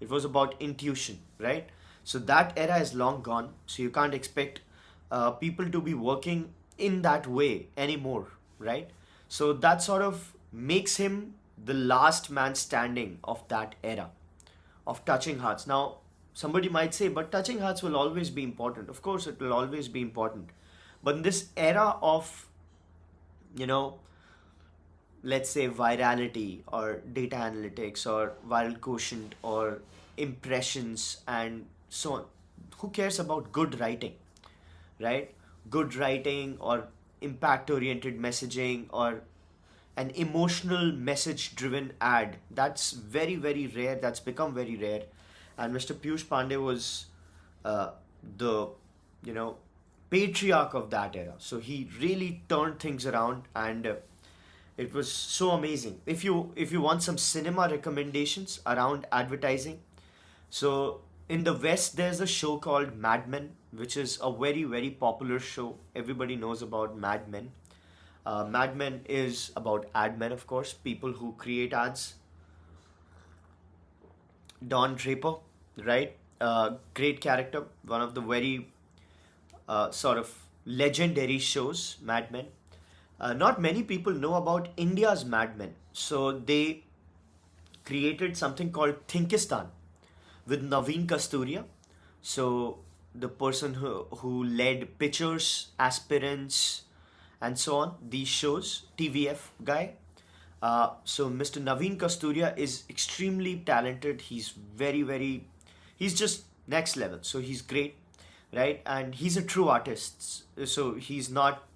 It was about intuition, right? So that era is long gone. So you can't expect people to be working in that way anymore, right? So that sort of makes him the last man standing of that era of touching hearts. Now, somebody might say, but touching hearts will always be important. Of course, it will always be important. But in this era of, you know, let's say virality or data analytics or viral quotient or impressions and so on, who cares about good writing, right? Good writing or impact oriented messaging or an emotional message driven ad, that's very very rare, that's become very rare. And Mr. Piyush Pandey was uh, the, you know, patriarch of that era, so he really turned things around. And it was so amazing. If you want some cinema recommendations around advertising, so in the West, there's a show called Mad Men, which is a very, very popular show. Everybody knows about Mad Men. Mad Men is about ad men, of course, people who create ads. Don Draper, right? Great character, one of the very sort of legendary shows, Mad Men. Not many people know about India's Mad Men. So they created something called Thinkistan with Naveen Kasturia. So the person who led pitchers, aspirants, and so on, these shows, TVF guy. So Mr. Naveen Kasturia is extremely talented. He's very, very, he's just next level. So he's great, right? And he's a true artist. So he's not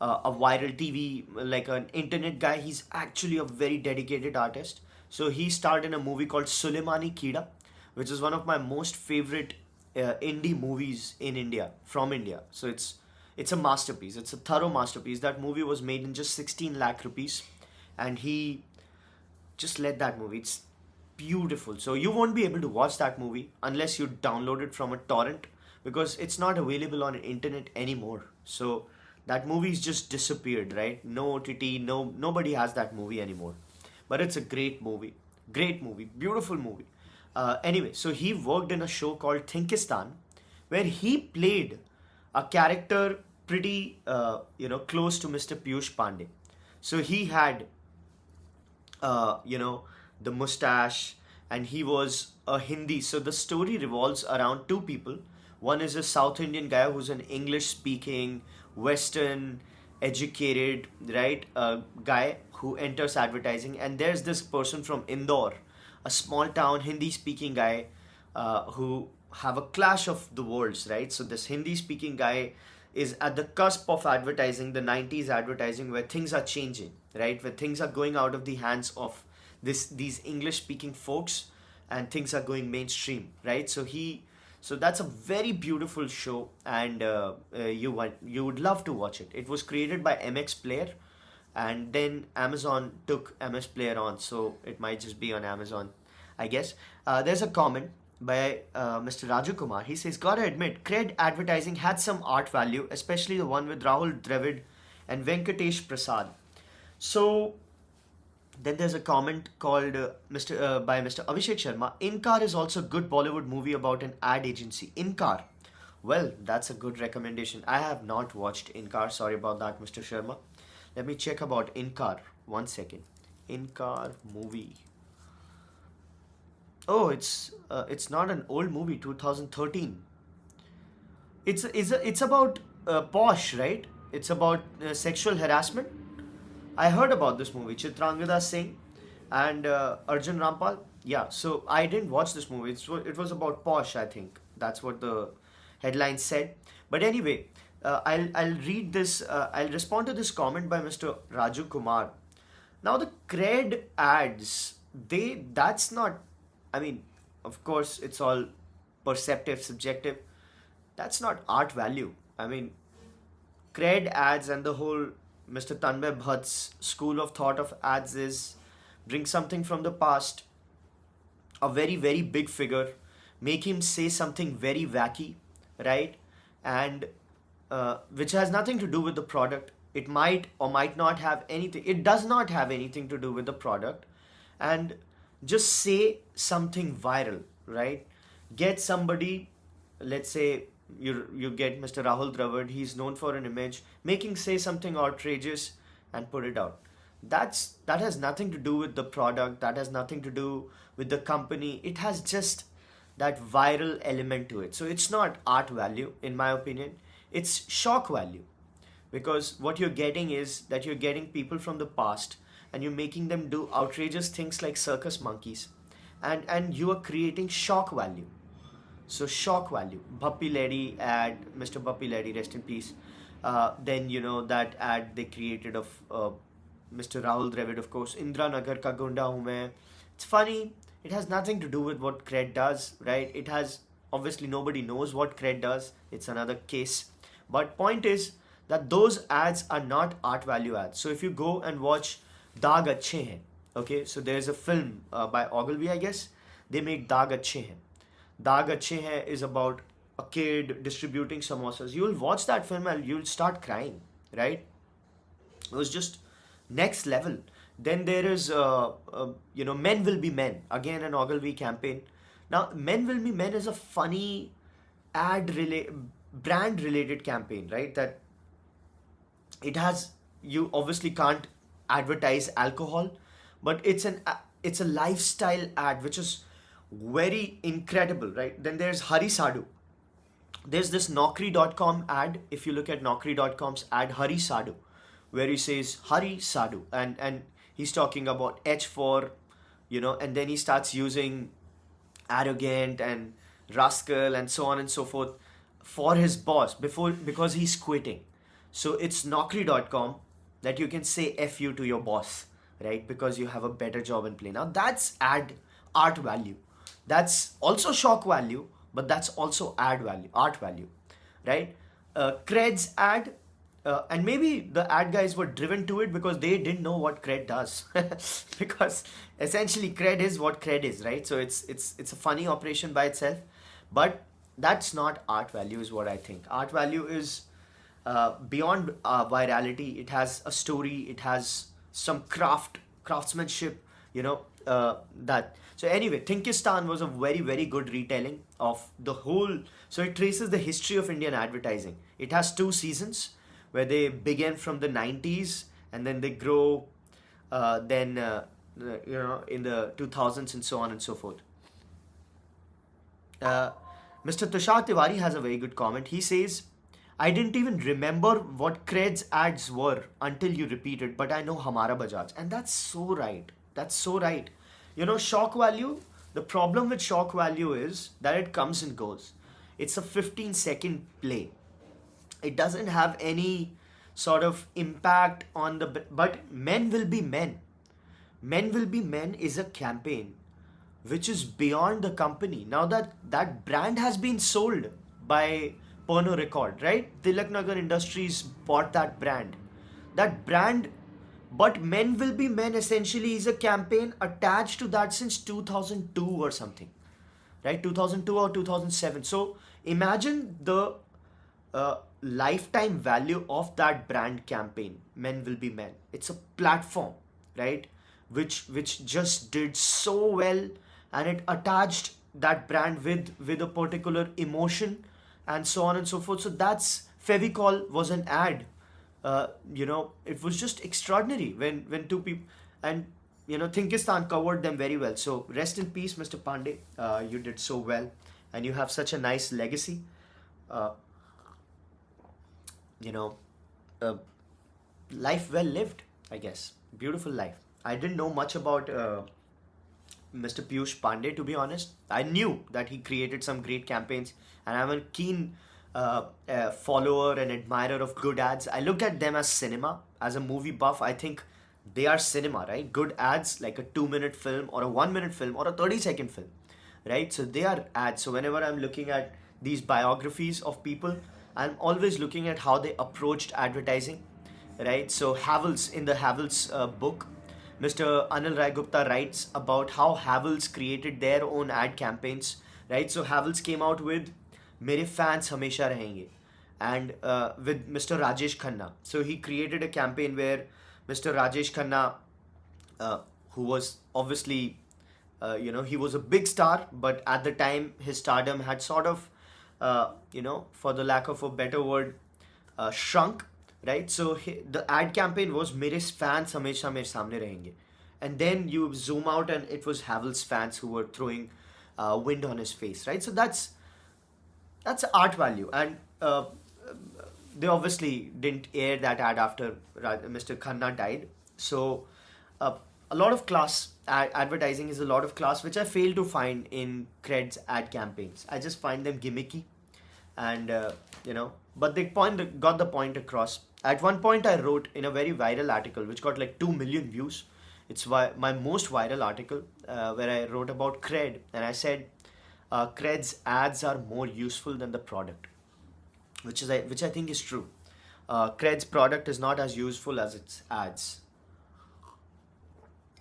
a viral TV, like an internet guy. He's actually a very dedicated artist. So he starred in a movie called Suleimani Kida, which is one of my most favorite indie movies in India, from India. So it's a masterpiece. It's a thorough masterpiece. That movie was made in just 16 lakh rupees, and he just led that movie. It's beautiful. So you won't be able to watch that movie unless you download it from a torrent, because it's not available on internet anymore. So that movie's just disappeared, right? No OTT, no, nobody has that movie anymore. But it's a great movie, beautiful movie. Anyway, so he worked in a show called Thinkistan, where he played a character pretty, close to Mr. Piyush Pandey. So he had the mustache, and he was a Hindi. So the story revolves around two people. One is a South Indian guy who's an English speaking, Western educated, right, guy who enters advertising. And there's this person from Indore, a small town Hindi speaking guy, who have a clash of the worlds, right? So this Hindi speaking guy is at the cusp of advertising, the 90s advertising, where things are changing, right? Where things are going out of the hands of these English speaking folks, and things are going mainstream, right? So that's a very beautiful show, and you would love to watch it. It was created by MX Player, and then Amazon took MS Player on, so it might just be on Amazon, I guess. There's a comment by Mr. Raju Kumar. He says, "Gotta admit, Cred advertising had some art value, especially the one with Rahul Dravid and Venkatesh Prasad." So then there's a comment called by Mr. Abhishek Sharma. Inkar is also a good Bollywood movie about an ad agency. Inkar. Well, that's a good recommendation. I have not watched Inkar. Sorry about that, Mr. Sharma. Let me check about Inkar. One second. Inkar movie. Oh, it's not an old movie. 2013. It's about Posh, right? It's about sexual harassment. I heard about this movie, Chitrangada Singh and Arjun Rampal. Yeah, so I didn't watch this movie. It was about Posh, I think. That's what the headline said. But anyway, I'll read this. I'll respond to this comment by Mr. Raju Kumar. Now the cred ads, that's not. I mean, of course, it's all perceptive, subjective. That's not art value. I mean, cred ads and the whole Mr. Tanmay Bhatt's school of thought of ads is bring something from the past, a very, very big figure, make him say something very wacky, right? And which has nothing to do with the product. It might or might not have anything, it does not have anything to do with the product. And just say something viral, right? Get somebody, let's say you get Mr. Rahul Dravid, he's known for an image, making say something outrageous and put it out. That has nothing to do with the product, that has nothing to do with the company. It has just that viral element to it. So it's not art value, in my opinion. It's shock value, because what you're getting is that you're getting people from the past and you're making them do outrageous things like circus monkeys, and you are creating shock value. So shock value. Bappi Lady ad, Mr. Bappi Lady, rest in peace. Then that ad they created of Mr. Rahul Dravid, of course. Indra Nagar ka gunda hu main. It's funny. It has nothing to do with what cred does, right? It has, obviously nobody knows what cred does. It's another case. But point is that those ads are not art value ads. So if you go and watch Daag Achhe Hain, okay, so there's a film by Ogilvy, I guess. They make Daag Achhe Hain. Daag Achhe Hain is about a kid distributing samosas. You'll watch that film and you'll start crying, right? It was just next level. Then there is, Men Will Be Men, again an Ogilvy campaign. Now, Men Will Be Men is a funny brand related campaign, right? That it has, you obviously can't advertise alcohol, but it's a lifestyle ad which is very incredible, right? Then there's Hari Sadhu. There's this Naukri.com ad. If you look at Naukri.com's ad, Hari Sadhu, where he says Hari Sadhu, and he's talking about H for, and then he starts using arrogant and rascal and so on and so forth for his boss because he's quitting. So it's Naukri.com that you can say F you to your boss, right? Because you have a better job in play. Now that's ad art value. That's also shock value, but that's also art value, right? Cred's ad, and maybe the ad guys were driven to it because they didn't know what cred does, because essentially cred is what cred is, right? So it's a funny operation by itself, but that's not art value, is what I think. Art value is beyond virality. It has a story. It has some craftsmanship. That. So anyway, Thinkistan was a very very good retelling of the whole. So it traces the history of Indian advertising. It has two seasons where they began from the 90s and then they grow, then in the 2000s and so on and so forth. Uh, Mr. Tushar Tiwari has a very good comment. He says, I didn't even remember what Cred's ads were until you repeated, but I know Hamara Bajaj. And that's so right. That's so right. Shock value, the problem with shock value is that it comes and goes. It's a 15-second play. It doesn't have any sort of impact on the. But Men Will Be Men. Men Will Be Men is a campaign which is beyond the company. Now that brand has been sold by Pernod Record, right? Tilak Nagar Industries bought that brand. That brand, but Men Will Be Men essentially is a campaign attached to that since 2002 or something, right? 2002 or 2007. So imagine the lifetime value of that brand campaign, Men Will Be Men. It's a platform, right? Which just did so well, and it attached that brand with a particular emotion and so on and so forth. So that's Fevicol was an ad. It was just extraordinary when two people, and Thinkistan covered them very well. So rest in peace, Mr. Pandey. You did so well, and you have such a nice legacy. Uh, you know, Life well lived, I guess. Beautiful life. I didn't know much about Mr. Piyush Pandey, to be honest. I knew that he created some great campaigns, and I'm a keen follower and admirer of good ads. I look at them as cinema. As a movie buff, I think they are cinema, right? Good ads, like a 2-minute film or a 1-minute film or a 30-second film, right? So they are ads. So whenever I'm looking at these biographies of people, I'm always looking at how they approached advertising, right? So Havells, in the Havells book, Mr. Anil Rai Gupta writes about how Havells created their own ad campaigns, right? So Havells came out with Mere Fans Hamesha Rahenge, and with Mr. Rajesh Khanna. So he created a campaign where Mr. Rajesh Khanna, who was obviously He was a big star, but at the time his stardom had sort of, for the lack of a better word, shrunk, right? So the ad campaign was "मेरे fans हमेशा मेरे सामने रहेंगे," and then you zoom out and it was Havel's fans who were throwing wind on his face, right? So that's art value, and they obviously didn't air that ad after Mr. Khanna died. So uh, a lot of class advertising is a lot of class, which I fail to find in Cred's ad campaigns. I just find them gimmicky, and but they got the point across. At one point, I wrote in a very viral article, which got like 2 million views. It's my most viral article, where I wrote about Cred, and I said Cred's ads are more useful than the product, which I think is true. Cred's product is not as useful as its ads.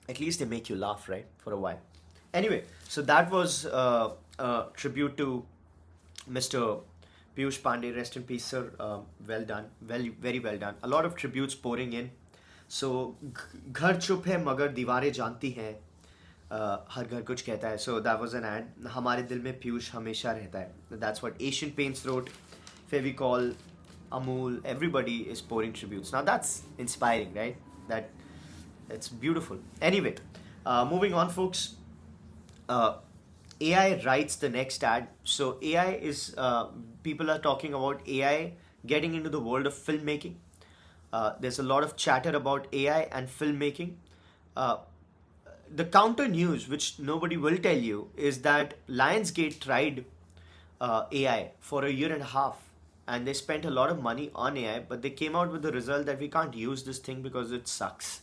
At least they make you laugh, right, for a while. Anyway, so that was a tribute to Mr. Piyush Pandey. Rest in peace, sir. Well done, very well done. A lot of tributes pouring in. So घर चुप है मगर दीवारें जानती हैं, हर घर कुछ कहता है. So that was an ad. हमारे दिल में पीयूष हमेशा रहता है. That's what Asian Paints wrote. Fevicol, Amul, everybody is pouring tributes. Now that's inspiring, right? It's beautiful. Anyway, moving on, folks. AI writes the next ad. So AI is people are talking about AI getting into the world of filmmaking. There's a lot of chatter about AI and filmmaking. Uh, the counter news, which nobody will tell you, is that Lionsgate tried AI for a year and a half, and they spent a lot of money on AI, but they came out with the result that we can't use this thing because it sucks.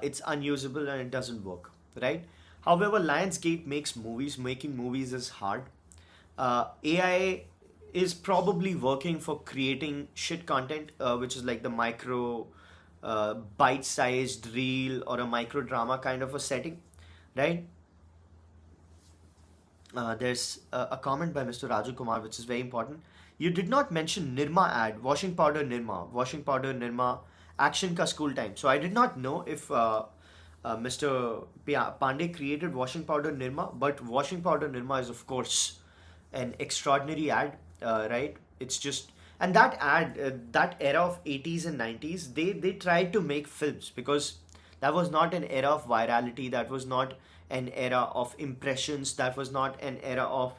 It's unusable and it doesn't work, right? However, Lionsgate makes movies. Making movies is hard. AI is probably working for creating shit content, which is like the micro, bite-sized reel or a micro drama kind of a setting, right? There's a comment by Mr. Raju Kumar, which is very important. You did not mention Nirma ad, washing powder Nirma, action ka school time. So I did not know if Mr. Pandey created washing powder Nirma, but washing powder Nirma is of course an extraordinary ad, right? It's just, and that ad, that era of 80s and 90s, they tried to make films because that was not an era of virality, that was not an era of impressions, that was not an era of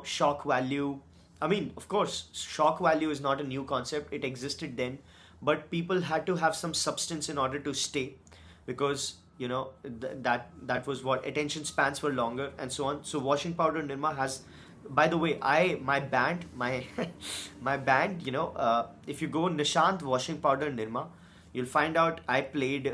shock value. I mean, of course, shock value is not a new concept, it existed then, but people had to have some substance in order to stay, because that was what attention spans were longer and so on. So washing powder Nirma has, by the way, my band, my my band, if you go Nishant washing powder Nirma, you'll find out I played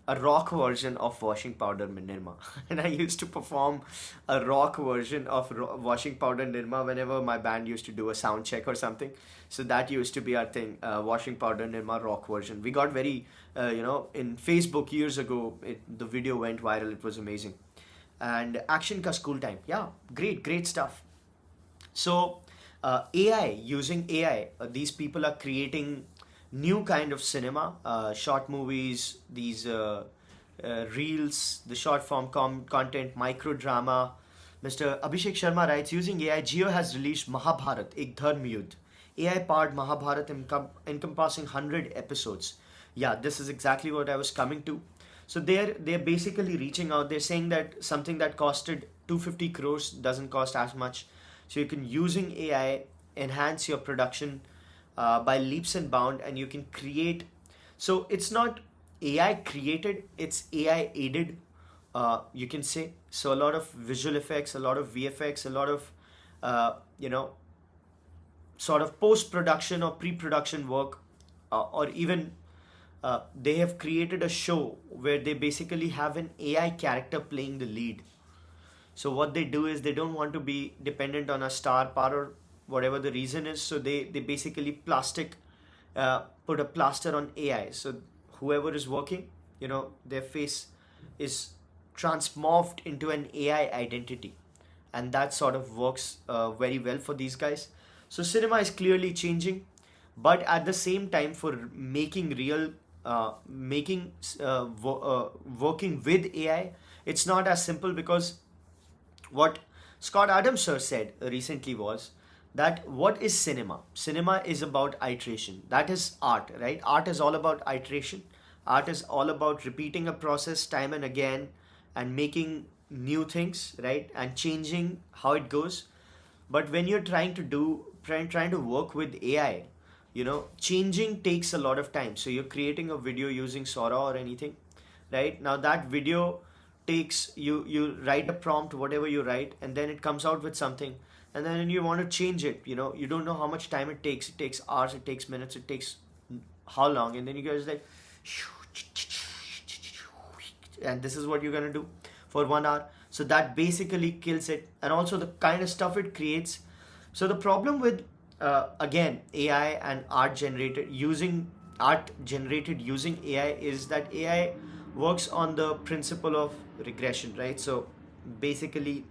a rock version of washing powder Nirma, and I used to perform a rock version of washing powder Nirma whenever my band used to do a sound check or something. So that used to be our thing, washing powder Nirma rock version. We got very, in Facebook years ago. The video went viral. It was amazing. And action ka school time, yeah, great stuff. So using AI, these people are creating new kind of cinema, short movies, these reels, the short form content, micro drama. Mr. Abhishek Sharma writes, using AI, Jio has released Mahabharat, Ek Dharm Yudh, AI powered Mahabharat encompassing 100 episodes. Yeah, this is exactly what I was coming to. So they're basically reaching out. They're saying that something that costed 250 crores doesn't cost as much. So you can, using AI, enhance your production by leaps and bounds, and you can create. So it's not AI created, it's AI aided, you can say. So a lot of visual effects, a lot of VFX, a lot of sort of post production or pre production work, or even they have created a show where they basically have an AI character playing the lead. So what they do is they don't want to be dependent on a star power, whatever the reason is. So they basically put a plaster on AI. So whoever is working, their face is transmorphed into an AI identity, and that sort of works very well for these guys. So cinema is clearly changing, but at the same time, for making real working with AI, it's not as simple, because what Scott Adams sir said recently was that what is cinema? Cinema is about iteration. That is art, right? Art is all about iteration. Art is all about repeating a process time and again and making new things, right? And changing how it goes. But when you're trying to work with AI, changing takes a lot of time. So you're creating a video using Sora or anything, right? Now that video takes you write a prompt, whatever you write, and then it comes out with something, and then you want to change it. You don't know how much time it takes. It takes hours, it takes minutes, it takes how long, and then you guys like, and this is what you're gonna do for 1 hour. So that basically kills it, and also the kind of stuff it creates. So the problem with again AI and art generated using AI is that AI works on the principle of regression, right? So basically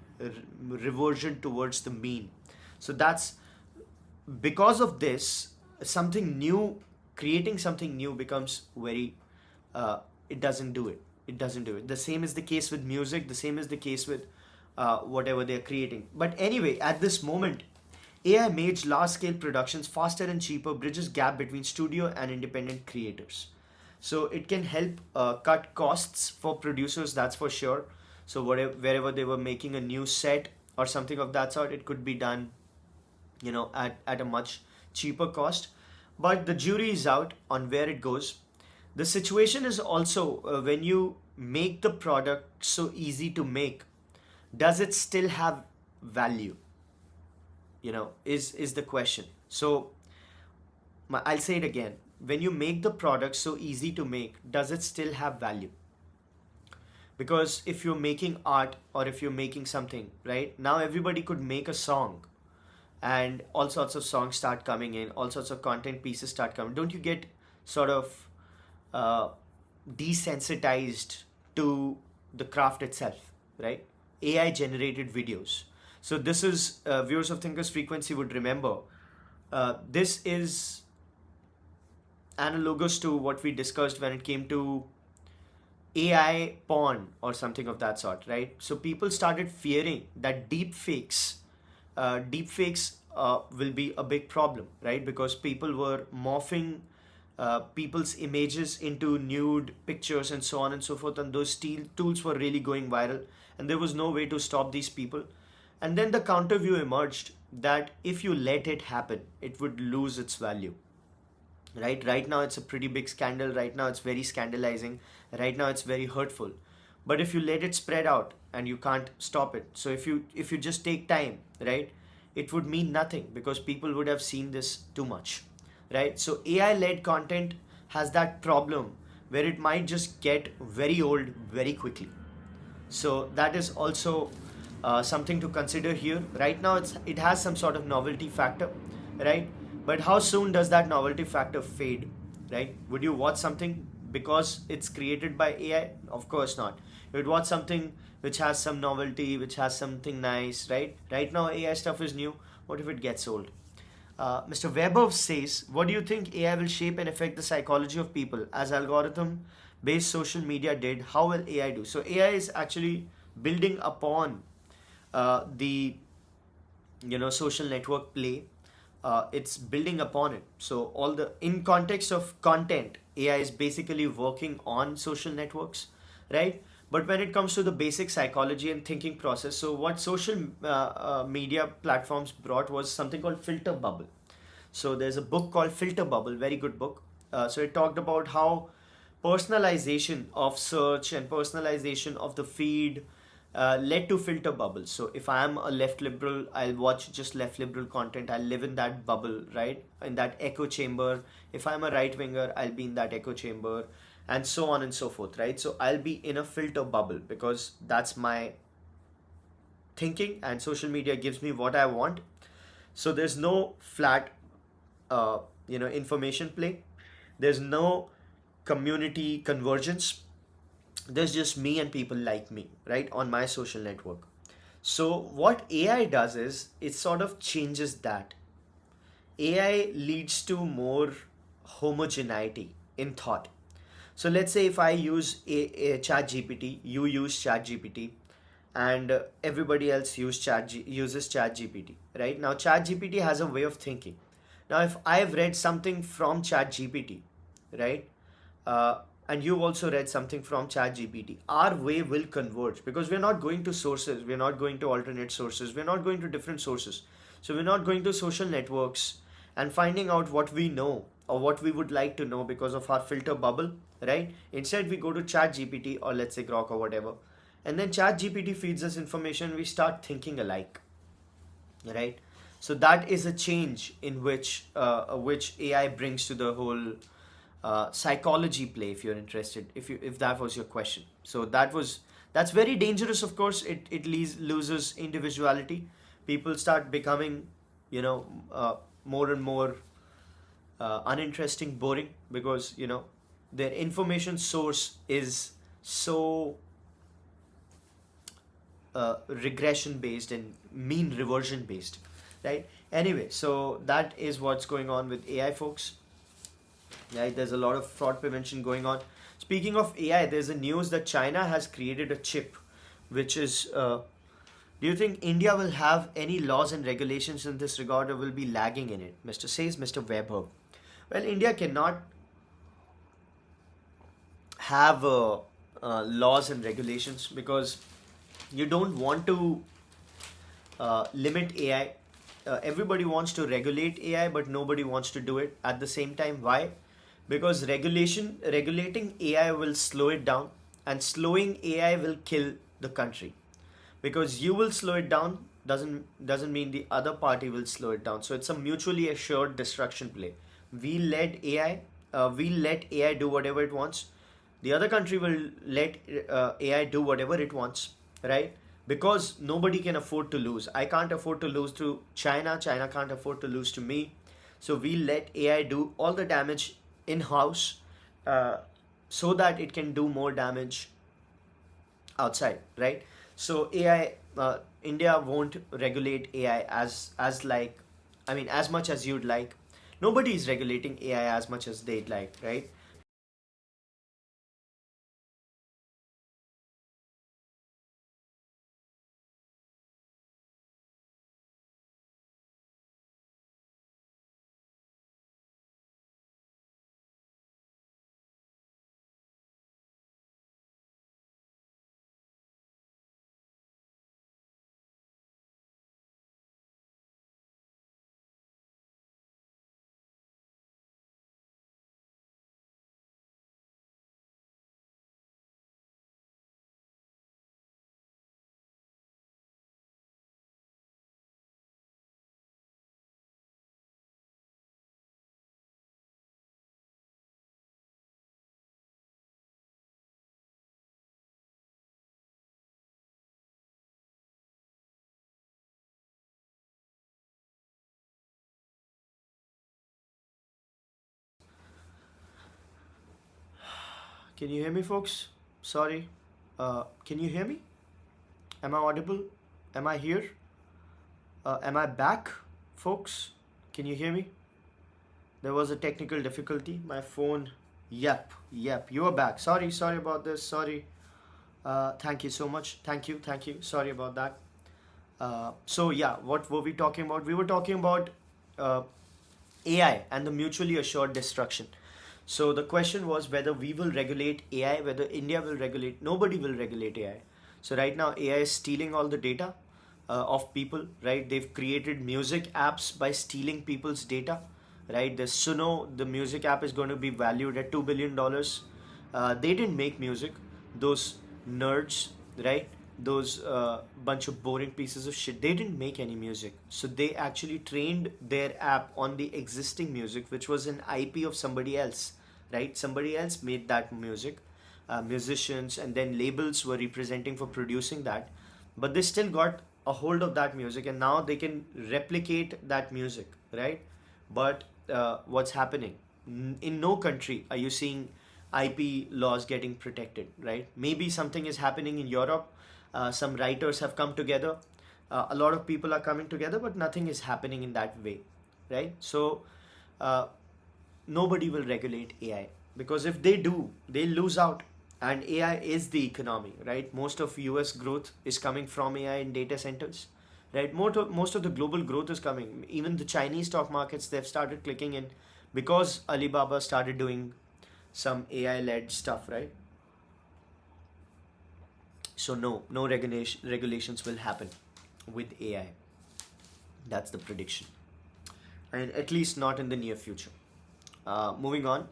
reversion towards the mean. So that's because of this, something new, creating something new becomes very it doesn't do it. It doesn't do it. The same is the case with music. The same is the case with whatever they're creating. But anyway, at this moment, AI makes large scale productions faster and cheaper, bridges gap between studio and independent creators. So it can help cut costs for producers, that's for sure. So wherever they were making a new set or something of that sort, it could be done, at a much cheaper cost. But the jury is out on where it goes. The situation is also when you make the product so easy to make, does it still have value? Is the question. So I'll say it again. When you make the product so easy to make, does it still have value? Because if you're making art or if you're making something, right? Now everybody could make a song, and all sorts of songs start coming in, all sorts of content pieces start coming. Don't you get sort of uh, desensitized to the craft itself, right? AI generated videos. So this is viewers of Thinkers Frequency would remember. This is analogous to what we discussed when it came to AI porn or something of that sort, right? So people started fearing that deepfakes will be a big problem, right? Because people were morphing people's images into nude pictures and so on and so forth, and those tools were really going viral, and there was no way to stop these people. And then the counter view emerged that if you let it happen, it would lose its value. Right now it's a pretty big scandal. Right now it's very scandalizing. Right now it's very hurtful. But if you let it spread out and you can't stop it, so if you just take time, right, it would mean nothing because people would have seen this too much, right? So AI led content has that problem where it might just get very old very quickly. So that is also something to consider here. Right now, it has some sort of novelty factor, right? But how soon does that novelty factor fade, right? Would you watch something because it's created by AI? Of course not. You would watch something which has some novelty, which has something nice, right? Right now, AI stuff is new. What if it gets old? Mr. Weber says, what do you think AI will shape and affect the psychology of people as algorithm based social media did? How will AI do? So AI is actually building upon the social network play. It's building upon it. So all the in context of content, AI is basically working on social networks, right? But when it comes to the basic psychology and thinking process, so what social media platforms brought was something called filter bubble. So there's a book called Filter Bubble, very good book. So it talked about how personalization of search and personalization of the feed led to filter bubbles. So if I am a left liberal, I'll watch just left liberal content. I'll live in that bubble, right? In that echo chamber. If I'm a right winger, I'll be in that echo chamber, and so on and so forth, right? So I'll be in a filter bubble because that's my thinking, and social media gives me what I want. So there's no flat, information play. There's no community convergence. There's just me and people like me, right, on my social network. So what AI does is it sort of changes that. AI leads to more homogeneity in thought. So let's say if I use a chat gpt, you use chat gpt, and everybody else uses chat gpt. Right now chat gpt has a way of thinking. Now if I've read something from chat gpt, right, uh, and you've also read something from chat gpt, our way will converge, because we're not going to sources, we're not going to alternate sources, we're not going to different sources. So we're not going to social networks and finding out what we know or what we would like to know because of our filter bubble, right? Instead we go to chat gpt, or let's say grok or whatever, and then chat gpt feeds us information, we start thinking alike, right? So that is a change in which ai brings to the whole psychology play, if you're interested, if that was your question. So that's very dangerous, of course. It loses individuality. People start becoming, you know, more and more uninteresting, boring, because their information source is so regression based and mean reversion based, right? Anyway, so that is what's going on with ai, folks. Right, there's a lot of fraud prevention going on. Speaking of ai, there's a news that china has created a chip which is do you think india will have any laws and regulations in this regard, or will be lagging in it, mr weber? Well, india cannot have laws and regulations because you don't want to limit AI. Everybody wants to regulate AI, but nobody wants to do it at the same time. Why? Because regulating AI will slow it down, and slowing AI will kill the country. Because you will slow it down doesn't mean the other party will slow it down. So it's a mutually assured destruction play. We let AI, we let AI do whatever it wants. The other country will let AI do whatever it wants, right? Because nobody can afford to lose. I can't afford to lose to China. China can't afford to lose to me. So we let AI do all the damage in house, uh, so that it can do more damage outside, right? So AI, India won't regulate AI as like, I mean, as much as you'd like. Nobody is regulating AI as much as they'd like, right? Can you hear me, folks? Sorry. Can you hear me? Am I audible? Am I here? Am I back, folks? Can you hear me? There was a technical difficulty. My phone. Yep. You are back. Sorry about this. Sorry. Thank you so much. Thank you. Sorry about that. So yeah, what were we talking about? We were talking about uh, AI and the mutually assured destruction. So the question was whether we will regulate AI, whether India will regulate. Nobody will regulate AI. So right now AI is stealing all the data of people. Right? They've created music apps by stealing people's data. Right? The Suno, the music app, is going to be valued at $2 billion. They didn't make music. Those nerds, right? Those bunch of boring pieces of shit, they didn't make any music. So they actually trained their app on the existing music, which was an IP of somebody else, right? Somebody else made that music. Musicians and then labels were representing for producing that, but they still got a hold of that music, and now they can replicate that music, right? But what's happening? In no country are you seeing IP laws getting protected, right? Maybe something is happening in Europe. Some writers have come together. A lot of people are coming together, but nothing is happening in that way, right? So uh, nobody will regulate AI. because if they do, they lose out. And AI is the economy, right? Most of US growth is coming from AI in data centers, right? Most of the global growth is coming. Even the Chinese stock markets, they've started clicking in because Alibaba started doing some AI led stuff, right? So no regulations will happen with AI. That's the prediction, and at least not in the near future. Moving on,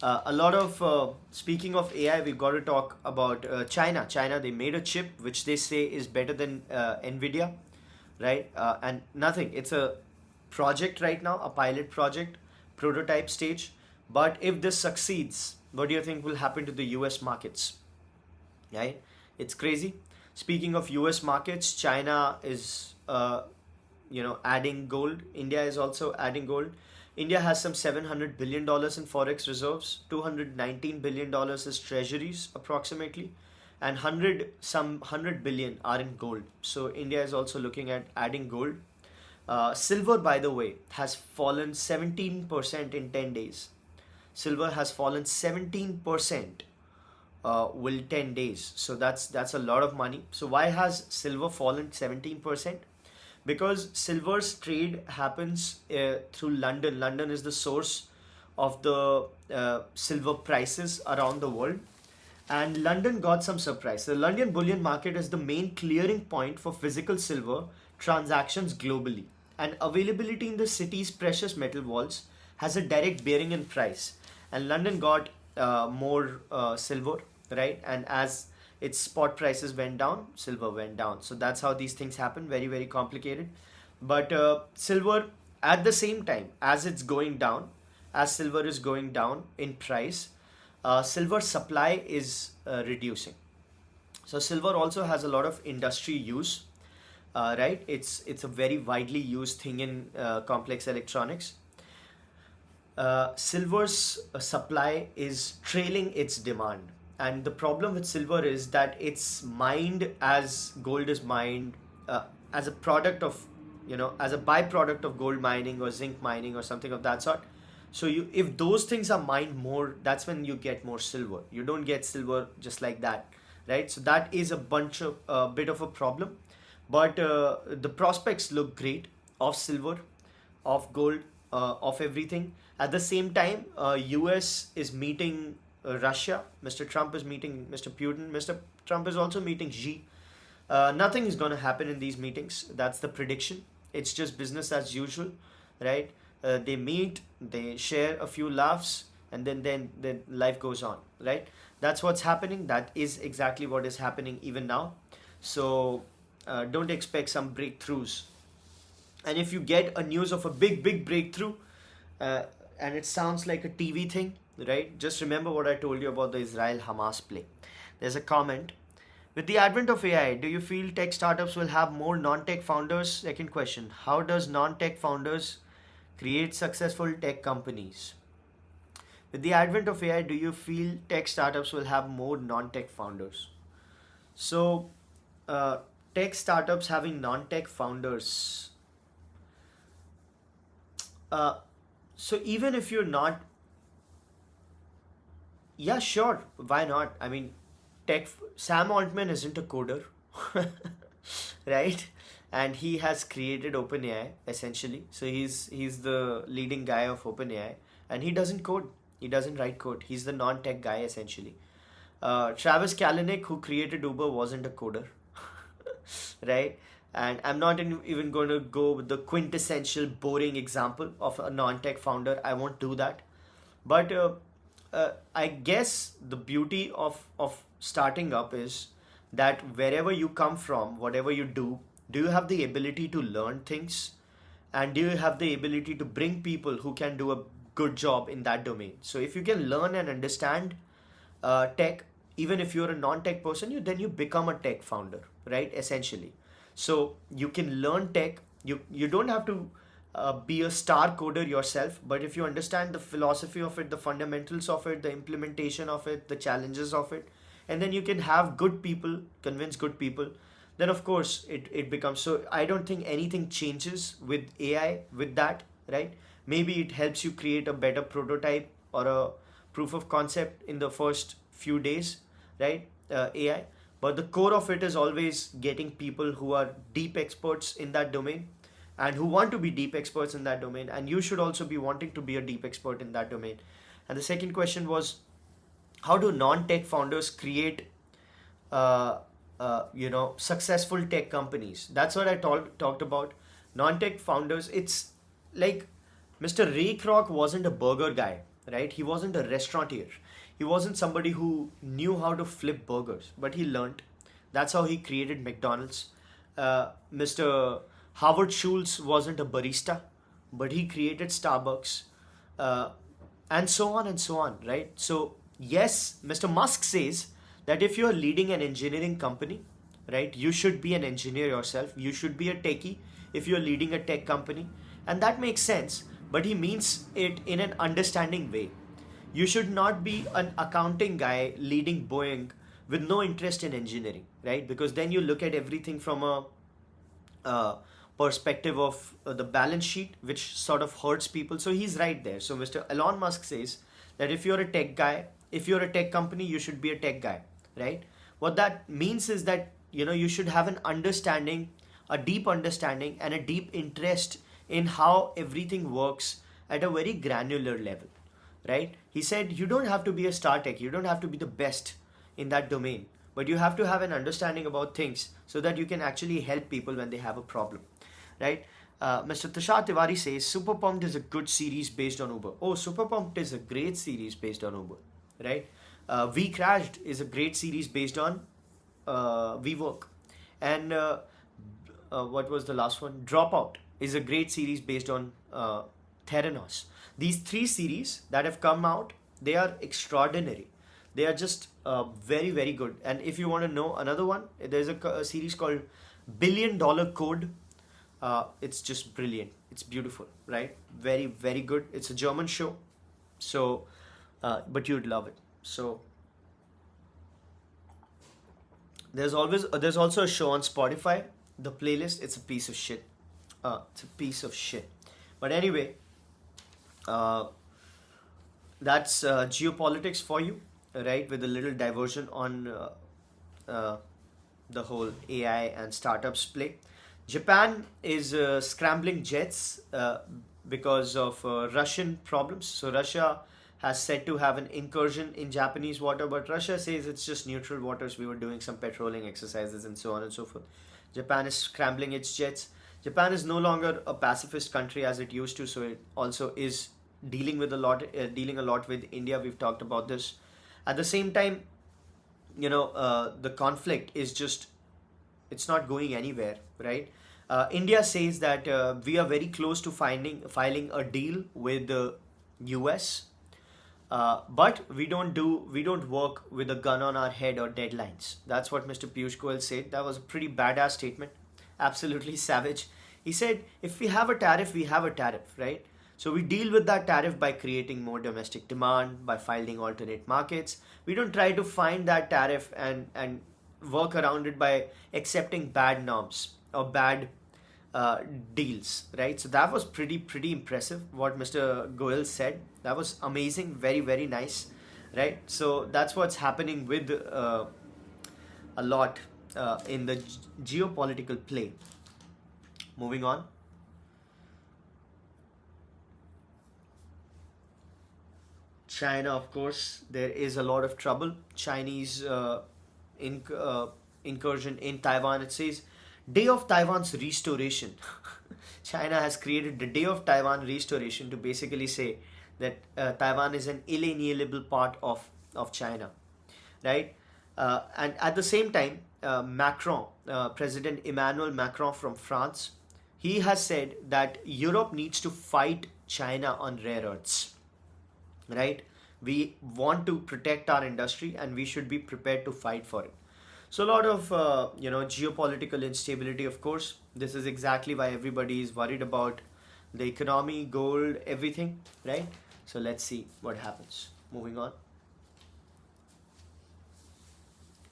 a lot of speaking of AI, we've got to talk about China. China, they made a chip which they say is better than Nvidia, right? And nothing. It's a project right now, a pilot project, prototype stage. But if this succeeds, what do you think will happen to the US markets? Right? It's crazy. Speaking of US markets, China is adding gold. India is also adding gold. India has some $700 billion in forex reserves. $219 billion is treasuries approximately, and 100 billion are in gold. So India is also looking at adding gold. Silver, by the way, has fallen 17% in 10 days. Silver has fallen 17% will 10 days. So that's a lot of money. So why has silver fallen 17%? Because silver's trade happens through London. London is the source of the silver prices around the world. And London got some surprise. The London bullion market is the main clearing point for physical silver transactions globally. And availability in the city's precious metal vaults has a direct bearing in price. And London got more silver, right? And as its spot prices went down, silver went down. So that's how these things happen. Very, very complicated. But silver, at the same time, as it's going down, as silver is going down in price, silver supply is reducing. So silver also has a lot of industry use, right? It's a very widely used thing in complex electronics. Silver's supply is trailing its demand. And the problem with silver is that it's mined as gold is mined, as a product of, as a byproduct of gold mining or zinc mining or something of that sort. So if those things are mined more, that's when you get more silver. You don't get silver just like that, right? So that is a bit of a problem. But the prospects look great of silver, of gold, of everything. At the same time, US is meeting Russia. Mr. Trump is meeting Mr. Putin. Mr. Trump is also meeting Xi. Nothing is going to happen in these meetings. That's the prediction. It's just business as usual, right? They meet, they share a few laughs, and then life goes on, right? That's what's happening. That is exactly what is happening even now. So don't expect some breakthroughs. And if you get a news of a big breakthrough, uh, and it sounds like a TV thing, right? Just remember what I told you about the Israel Hamas play. There's a comment. With the advent of AI, do you feel tech startups will have more non-tech founders? Second question. How does non-tech founders create successful tech companies? With the advent of AI, do you feel tech startups will have more non-tech founders? So, tech startups having non-tech founders. Uh, so even if you're not, yeah, sure, why not? I mean, Sam Altman isn't a coder, right? And he has created OpenAI essentially. So he's the leading guy of OpenAI, and he doesn't code. He doesn't write code. He's the non-tech guy essentially. Travis Kalanick, who created Uber, wasn't a coder, right? And I'm not even going to go with the quintessential boring example of a non-tech founder. I won't do that. But I guess the beauty of starting up is that wherever you come from, whatever you do you have the ability to learn things? And do you have the ability to bring people who can do a good job in that domain? So if you can learn and understand tech, even if you're a non-tech person, then you become a tech founder, right? Essentially. So you can learn tech. You don't have to be a star coder yourself, but if you understand the philosophy of it, the fundamentals of it, the implementation of it, the challenges of it, and then you can have good people, convince good people, then of course it becomes. So I don't think anything changes with AI with that, right? Maybe it helps you create a better prototype or a proof of concept in the first few days, right? AI, but the core of it is always getting people who are deep experts in that domain and who want to be deep experts in that domain, and you should also be wanting to be a deep expert in that domain. And the second question was, how do non-tech founders create successful tech companies? That's what I talked about. Non-tech founders, it's like Mr. Ray Kroc wasn't a burger guy, right? He wasn't a restaurateur. He wasn't somebody who knew how to flip burgers, but he learned. That's how he created McDonald's. Mr. Howard Schultz wasn't a barista, but he created Starbucks. Uh, and so on, right? So, yes, Mr. Musk says that if you're leading an engineering company, right, you should be an engineer yourself, you should be a techie if you're leading a tech company, and that makes sense, but he means it in an understanding way. You should not be an accounting guy leading Boeing with no interest in engineering, right? Because then you look at everything from a perspective of the balance sheet, which sort of hurts people. So he's right there. So Mr. Elon Musk says that if you're a tech guy, if you're a tech company, you should be a tech guy, right? What that means is that you should have an understanding, a deep understanding, and a deep interest in how everything works at a very granular level, right? He said you don't have to be a star tech, you don't have to be the best in that domain, but you have to have an understanding about things so that you can actually help people when they have a problem, right? Mr. Tushar Tiwari says Super Pumped is a good series based on Uber. Oh, Super Pumped is a great series based on Uber, right? We Crashed is a great series based on WeWork. And what was the last one? Dropout is a great series based on Theranos. These three series that have come out, they are extraordinary. They are just very, very good. And if you want to know another one, there's a series called Billion Dollar Code. It's just brilliant. It's beautiful, right? Very, very good. It's a German show, so but you'd love it. So there's also a show on Spotify. The playlist, it's a piece of shit. It's a piece of shit. But anyway, uh, that's geopolitics for you, right? With a little diversion on uh, the whole AI and startups play. Japan is scrambling jets because of Russian problems. So Russia has said to have an incursion in Japanese water, but Russia says it's just neutral waters. We were doing some patrolling exercises and so on and so forth. Japan is scrambling its jets. Japan is no longer a pacifist country as it used to, so it also is dealing a lot with India. We've talked about this. At the same time, the conflict is just, it's not going anywhere, right? India says that we are very close to filing a deal with the US, but we don't work with a gun on our head or deadlines. That's what Mr. Piyush Goyal said. That was a pretty badass statement, absolutely savage. He said, if we have a tariff, we have a tariff, right? So we deal with that tariff by creating more domestic demand, by finding alternate markets. We don't try to find that tariff and work around it by accepting bad norms or bad deals, right? So that was pretty impressive what Mr. Goyal said. That was amazing, very, very nice, right? So that's what's happening with a lot in the geopolitical play. Moving on. China, of course, there is a lot of trouble. Chinese incursion in Taiwan. It says Day of Taiwan's Restoration. China has created the Day of Taiwan Restoration to basically say that Taiwan is an inalienable part of China, right? And at the same time, President Emmanuel Macron from France, he has said that Europe needs to fight China on rare earths, right? We want to protect our industry and we should be prepared to fight for it. So a lot of geopolitical instability, of course. This is exactly why everybody is worried about the economy, gold, everything, right? So let's see what happens. Moving on.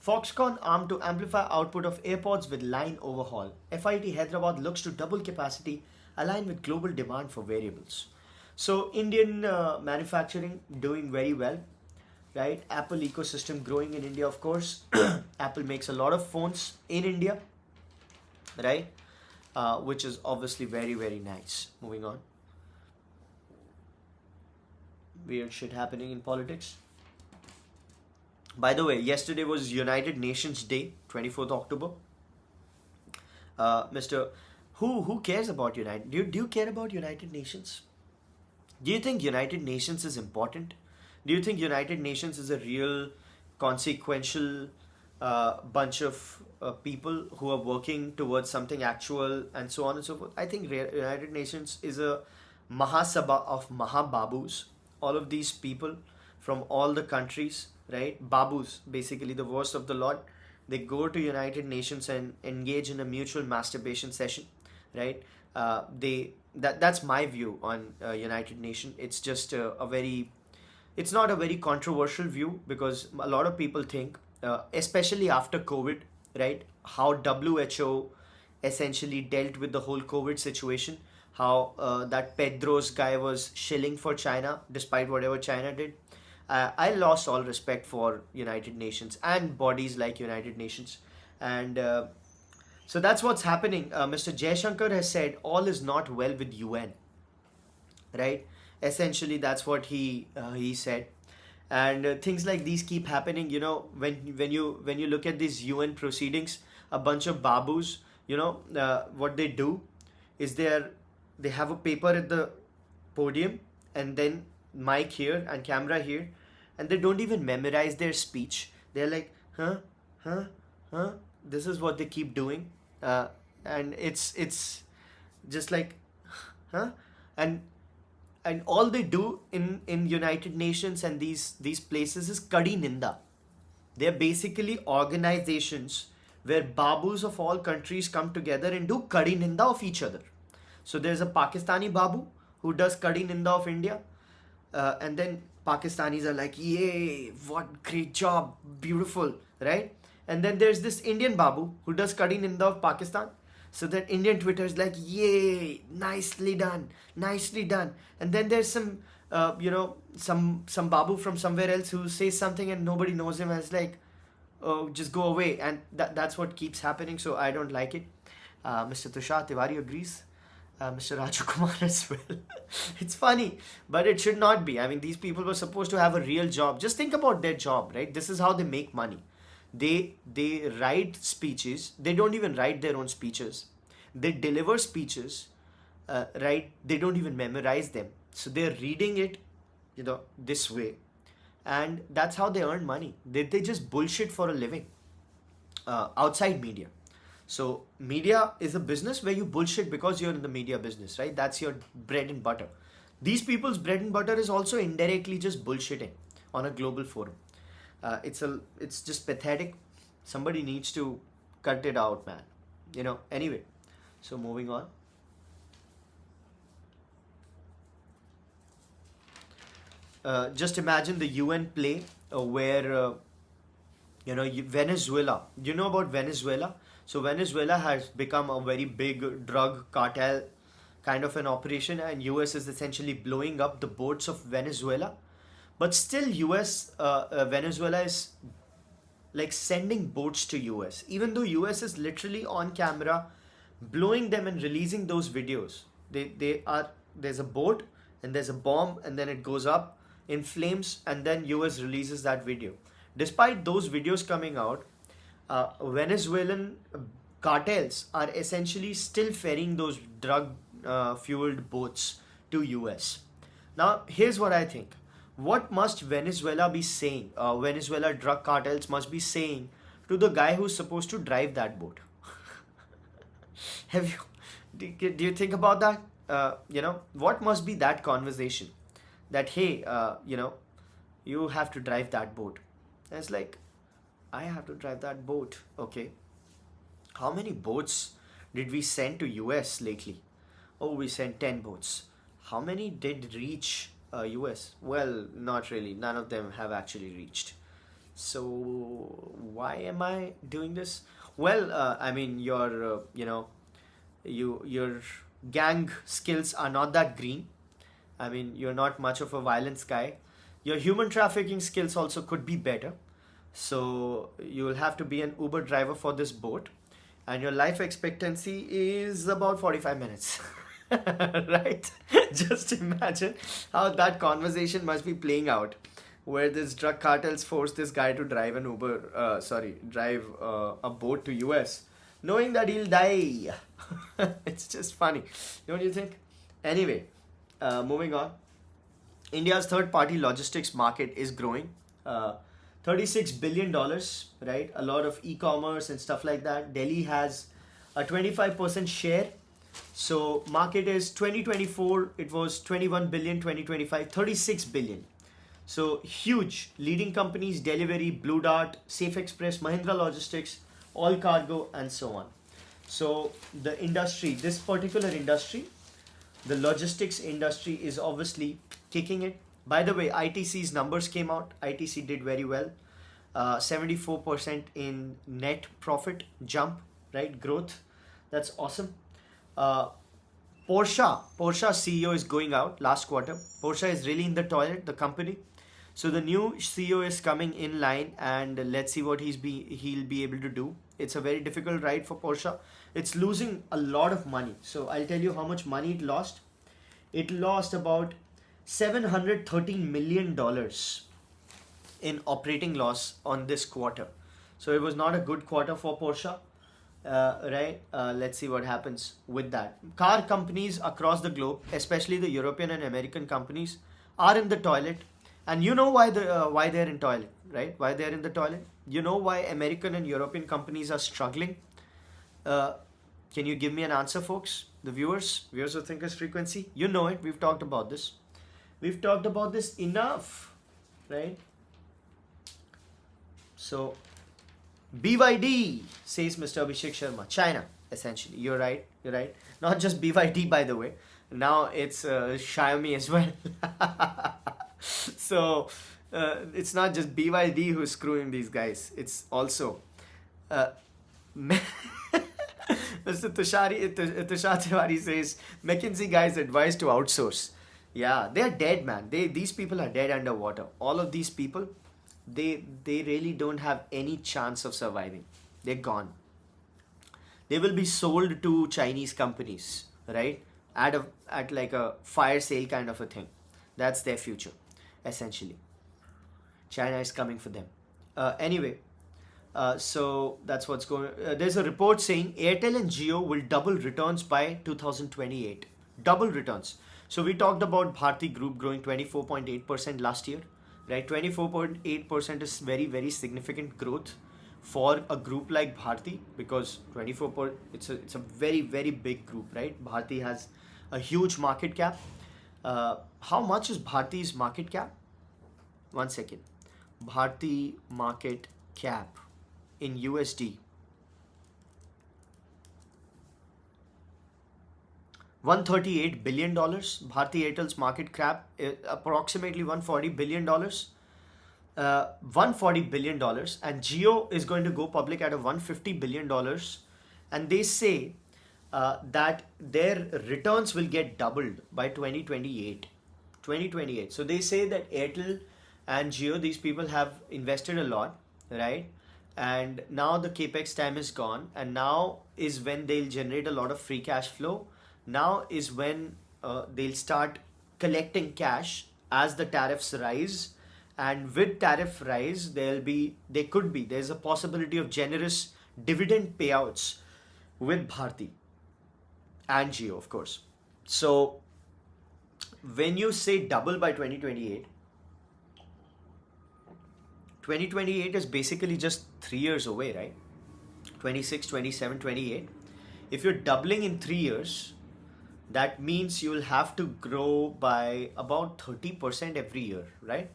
Foxconn armed to amplify output of AirPods with line overhaul. FIT Hyderabad looks to double capacity, align with global demand for variables. So Indian manufacturing doing very well, right? Apple ecosystem growing in India, of course. Apple makes a lot of phones in India, right? Which is obviously very, very nice. Moving on. Weird shit happening in politics. By the way, yesterday was United Nations Day, 24th October. Mr. Who cares about United? Do you care about United Nations? Do you think United Nations is important? Do you think United Nations is a real consequential bunch of people who are working towards something actual and so on and so forth? I think United Nations is a Mahasabha of Mahababus. All of these people from all the countries, right? Babus, basically the worst of the lot. They go to United Nations and engage in a mutual masturbation session, right? That's my view on United Nation. It's just a very, it's not a very controversial view because a lot of people think, especially after COVID, right, how WHO essentially dealt with the whole COVID situation, how that Pedro's guy was shilling for China despite whatever China did. I lost all respect for United Nations and bodies like United Nations, and so that's what's happening. Mr. Jaishankar has said all is not well with UN, right? Essentially, that's what he said, and things like these keep happening. You know, when you look at these UN proceedings, a bunch of babus, what they do is they have a paper at the podium and then mic here and camera here, and they don't even memorize their speech. They're like, huh, huh, huh. This is what they keep doing, and it's just like, huh, and and all they do in United Nations and these places is kadi ninda. They're basically organizations where babus of all countries come together and do kadi ninda of each other. So there's a Pakistani babu who does kadi ninda of India, and then Pakistanis are like, yay, what great job, beautiful, right? And then there's this Indian babu who does kadi ninda of Pakistan. So that Indian Twitter is like, yay, nicely done, nicely done. And then there's some babu from somewhere else who says something and nobody knows him, and it's like, oh, just go away. And that's what keeps happening. So I don't like it. Mr. Tushar Tiwari agrees. Mr. Raju Kumar as well. It's funny, but it should not be. I mean, these people were supposed to have a real job. Just think about their job, right? This is how they make money. They write speeches. They don't even write their own speeches. They deliver speeches, right? They don't even memorize them. So they're reading it, this way, and that's how they earn money. They just bullshit for a living outside media. So media is a business where you bullshit because you're in the media business, right? That's your bread and butter. These people's bread and butter is also indirectly just bullshitting on a global forum. It's just pathetic. Somebody needs to cut it out, man. Anyway. So moving on. Just imagine the UN play where Venezuela. Do you know about Venezuela? So Venezuela has become a very big drug cartel kind of an operation, and US is essentially blowing up the boats of Venezuela. But still, Venezuela is like sending boats to US, even though US is literally on camera blowing them and releasing those videos. There's a boat and there's a bomb and then it goes up in flames and then US releases that video. Despite those videos coming out, Venezuelan cartels are essentially still ferrying those drug fueled boats to US. Now, here's what I think. What must Venezuela be saying? Venezuela drug cartels must be saying to the guy who's supposed to drive that boat. Have you? Do you think about that? What must be that conversation? That hey, you have to drive that boat. And it's like, I have to drive that boat. Okay. How many boats did we send to US lately? Oh, we sent 10 boats. How many did reach US? Well, not really. None of them have actually reached. So why am I doing this? Well, I mean, your gang skills are not that green, I mean, you're not much of a violence guy. Your human trafficking skills also could be better. So you will have to be an Uber driver for this boat, and your life expectancy is about 45 minutes. Right? Just imagine how that conversation must be playing out, where this drug cartels force this guy to drive an drive a boat to US, knowing that he'll die. It's just funny, don't you think? Anyway, moving on. India's third party logistics market is growing. $36 billion, dollars, right? A lot of e commerce and stuff like that. Delhi has a 25% share. So, market is 2024, it was 21 billion, 2025, 36 billion. So, huge. Leading companies Delivery, Blue Dart, Safe Express, Mahindra Logistics, All Cargo, and so on. So, the industry, this particular industry, the logistics industry is obviously kicking it. By the way, ITC's numbers came out. ITC did very well. 74% in net profit jump, right? Growth. That's awesome. Uh, Porsche CEO is going out last quarter. Porsche is really in the toilet, the company. So the new CEO is coming in line, and let's see what he'll be able to do. It's a very difficult ride for Porsche. It's losing a lot of money. So I'll tell you how much money it lost. It lost about $713 million in operating loss on this quarter. So it was not a good quarter for Porsche. Right? Let's see what happens with that. Car companies across the globe, especially the European and American companies, are in the toilet, and you know why they're in toilet, right? Why they're in the toilet? You know why American and European companies are struggling? Uh, can you give me an answer, folks? The viewers of Thinkers Frequency, you know it. We've talked about this. We've talked about this enough, right? So BYD, says Mr. Abhishek Sharma. China, essentially. You're right. You're right. Not just BYD, by the way. Now it's Xiaomi as well. So it's not just BYD who's screwing these guys. It's also uh, Mr. Tushar Tiwari says McKinsey guys advised to outsource. Yeah, they're dead, man. These people are dead underwater. All of these people, they really don't have any chance of surviving. They're gone. They will be sold to Chinese companies, right? At like a fire sale kind of a thing. That's their future, essentially. China is coming for them. Anyway, so that's what's going. There's a report saying Airtel and Jio will double returns by 2028. Double returns. So we talked about Bharti Group growing 24.8% last year, right? 24.8% is very, very significant growth for a group like Bharti, because it's a very, very big group, right? Bharti has a huge market cap. How much is Bharti's market cap? One second. Bharti market cap in USD. $138 billion. Bharti Airtel's market cap approximately $140 billion. $140 billion. And Jio is going to go public at a $150 billion. And they say that their returns will get doubled by 2028. 2028. So they say that Airtel and Jio, these people have invested a lot, right? And now the capex time is gone, and now is when they'll generate a lot of free cash flow. Now is when they'll start collecting cash as the tariffs rise, and with tariff rise, there's a possibility of generous dividend payouts with Bharti and Jio, of course. So when you say double by 2028, 2028 is basically just 3 years away, right? 26, 27, 28. If you're doubling in 3 years, that means you'll have to grow by about 30% every year, right?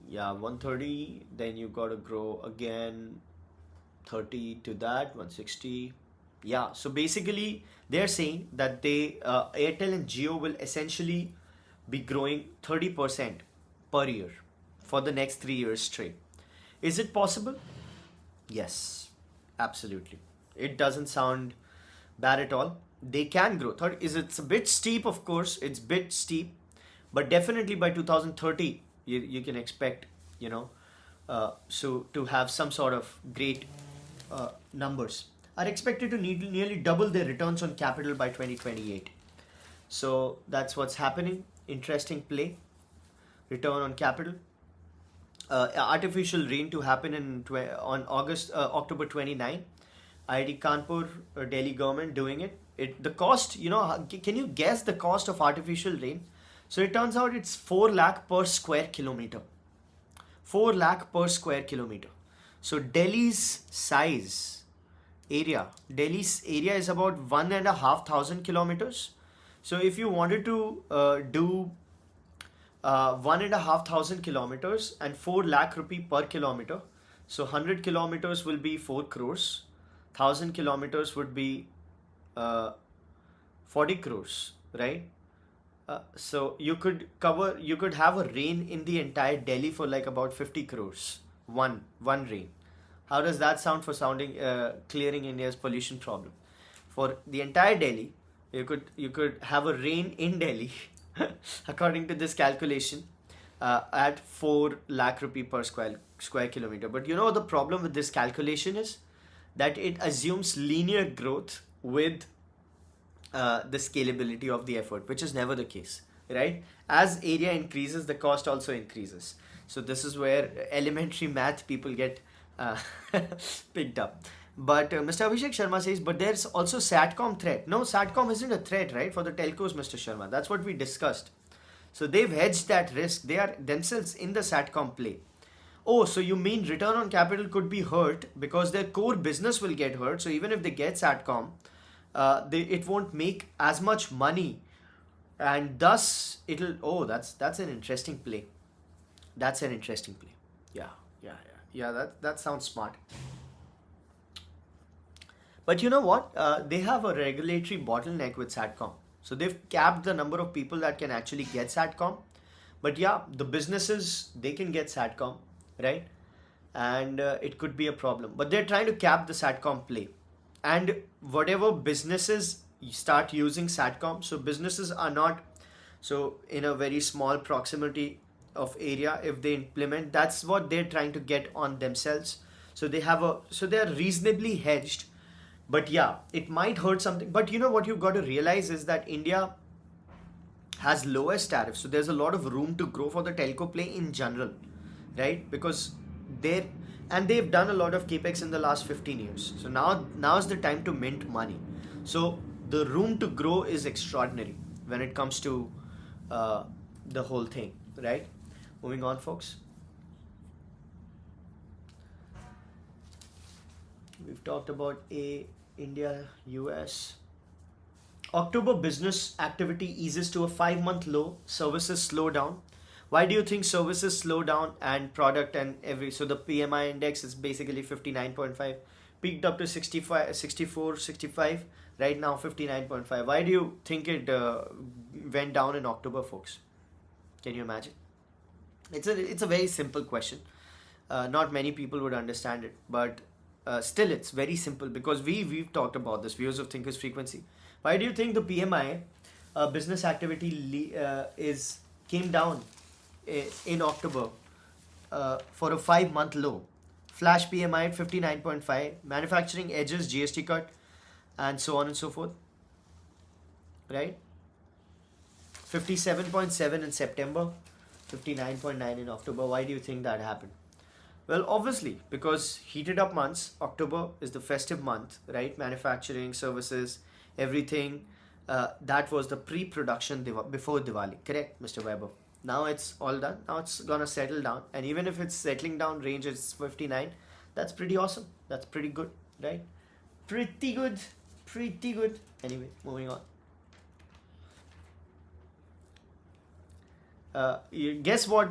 Yeah, 130, then you got to grow again 30 to that, 160. Yeah, so basically they're saying that Airtel and Jio will essentially be growing 30% per year for the next 3 years straight. Is it possible? Yes, absolutely. It doesn't sound bad at all. they can grow. Third is it's a bit steep, of course. It's a bit steep, but definitely by 2030, you can expect, you know, so to have some sort of great numbers. Are expected to need nearly double their returns on capital by 2028. So that's what's happening. Interesting play. Return on capital. Artificial rain to happen on October 29. IIT Kanpur, Delhi government doing it. The cost, can you guess the cost of artificial rain? So it turns out it's 4 lakh per square kilometer. 4 lakh per square kilometer. So Delhi's area is about 1,500 kilometers. So if you wanted to do 1,500 kilometers and 4 lakh rupee per kilometer, so 100 kilometers will be 4 crores, 1,000 kilometers would be 40 crores, right? So you could have a rain in the entire Delhi for like about 50 crores. One rain. How does that sound for clearing India's pollution problem? For the entire Delhi, you could have a rain in Delhi, according to this calculation, at 4 lakh rupee per square kilometer. But you know the problem with this calculation is that it assumes linear growth with the scalability of the effort, which is never the case, right? As area increases, the cost also increases. So this is where elementary math people get picked up. But Mr. Abhishek Sharma says, but there's also SATCOM threat. No, SATCOM isn't a threat, right, for the telcos, Mr. Sharma. That's what we discussed. So they've hedged that risk. They are themselves in the SATCOM play. Oh, so you mean return on capital could be hurt because their core business will get hurt. So even if they get SATCOM, it won't make as much money, and thus it'll. Oh, that's an interesting play. That's an interesting play. Yeah. That sounds smart. But you know what? They have a regulatory bottleneck with SATCOM. So they've capped the number of people that can actually get SATCOM. But yeah, the businesses, they can get SATCOM, right? And it could be a problem. But they're trying to cap the SATCOM play. And whatever businesses start using SATCOM, so businesses are not, so in a very small proximity of area, if they implement, that's what they're trying to get on themselves. So they're reasonably hedged. But yeah, it might hurt something. But you know what you've got to realize is that India has lowest tariffs. So there's a lot of room to grow for the telco play in general, right? Because they've done a lot of capex in the last 15 years. So now's the time to mint money. So the room to grow is extraordinary when it comes to the whole thing, right? Moving on, folks. We've talked about India, US. October business activity eases to a 5-month low. Services slow down. Why do you think services slow down and product and so the PMI index is basically 59.5, peaked up to 65, 64, 65, right now 59.5. Why do you think it went down in October, folks? Can you imagine? It's a very simple question. Not many people would understand it, but still it's very simple because we've talked about this, views of thinkers frequency. Why do you think the PMI business activity came down in October for a 5-month low? Flash PMI at 59.5, manufacturing edges, GST cut, and so on and so forth, right? 57.7 in September, 59.9 in October. Why do you think that happened? Well, obviously, because heated up months, October is the festive month, right? Manufacturing, services, everything. That was the pre-production before Diwali. Correct, Mr. Weber? Now it's all done. Now it's gonna settle down. And even if it's settling down, range is 59. That's pretty awesome. That's pretty good, right? Pretty good. Pretty good. Anyway, moving on. Guess what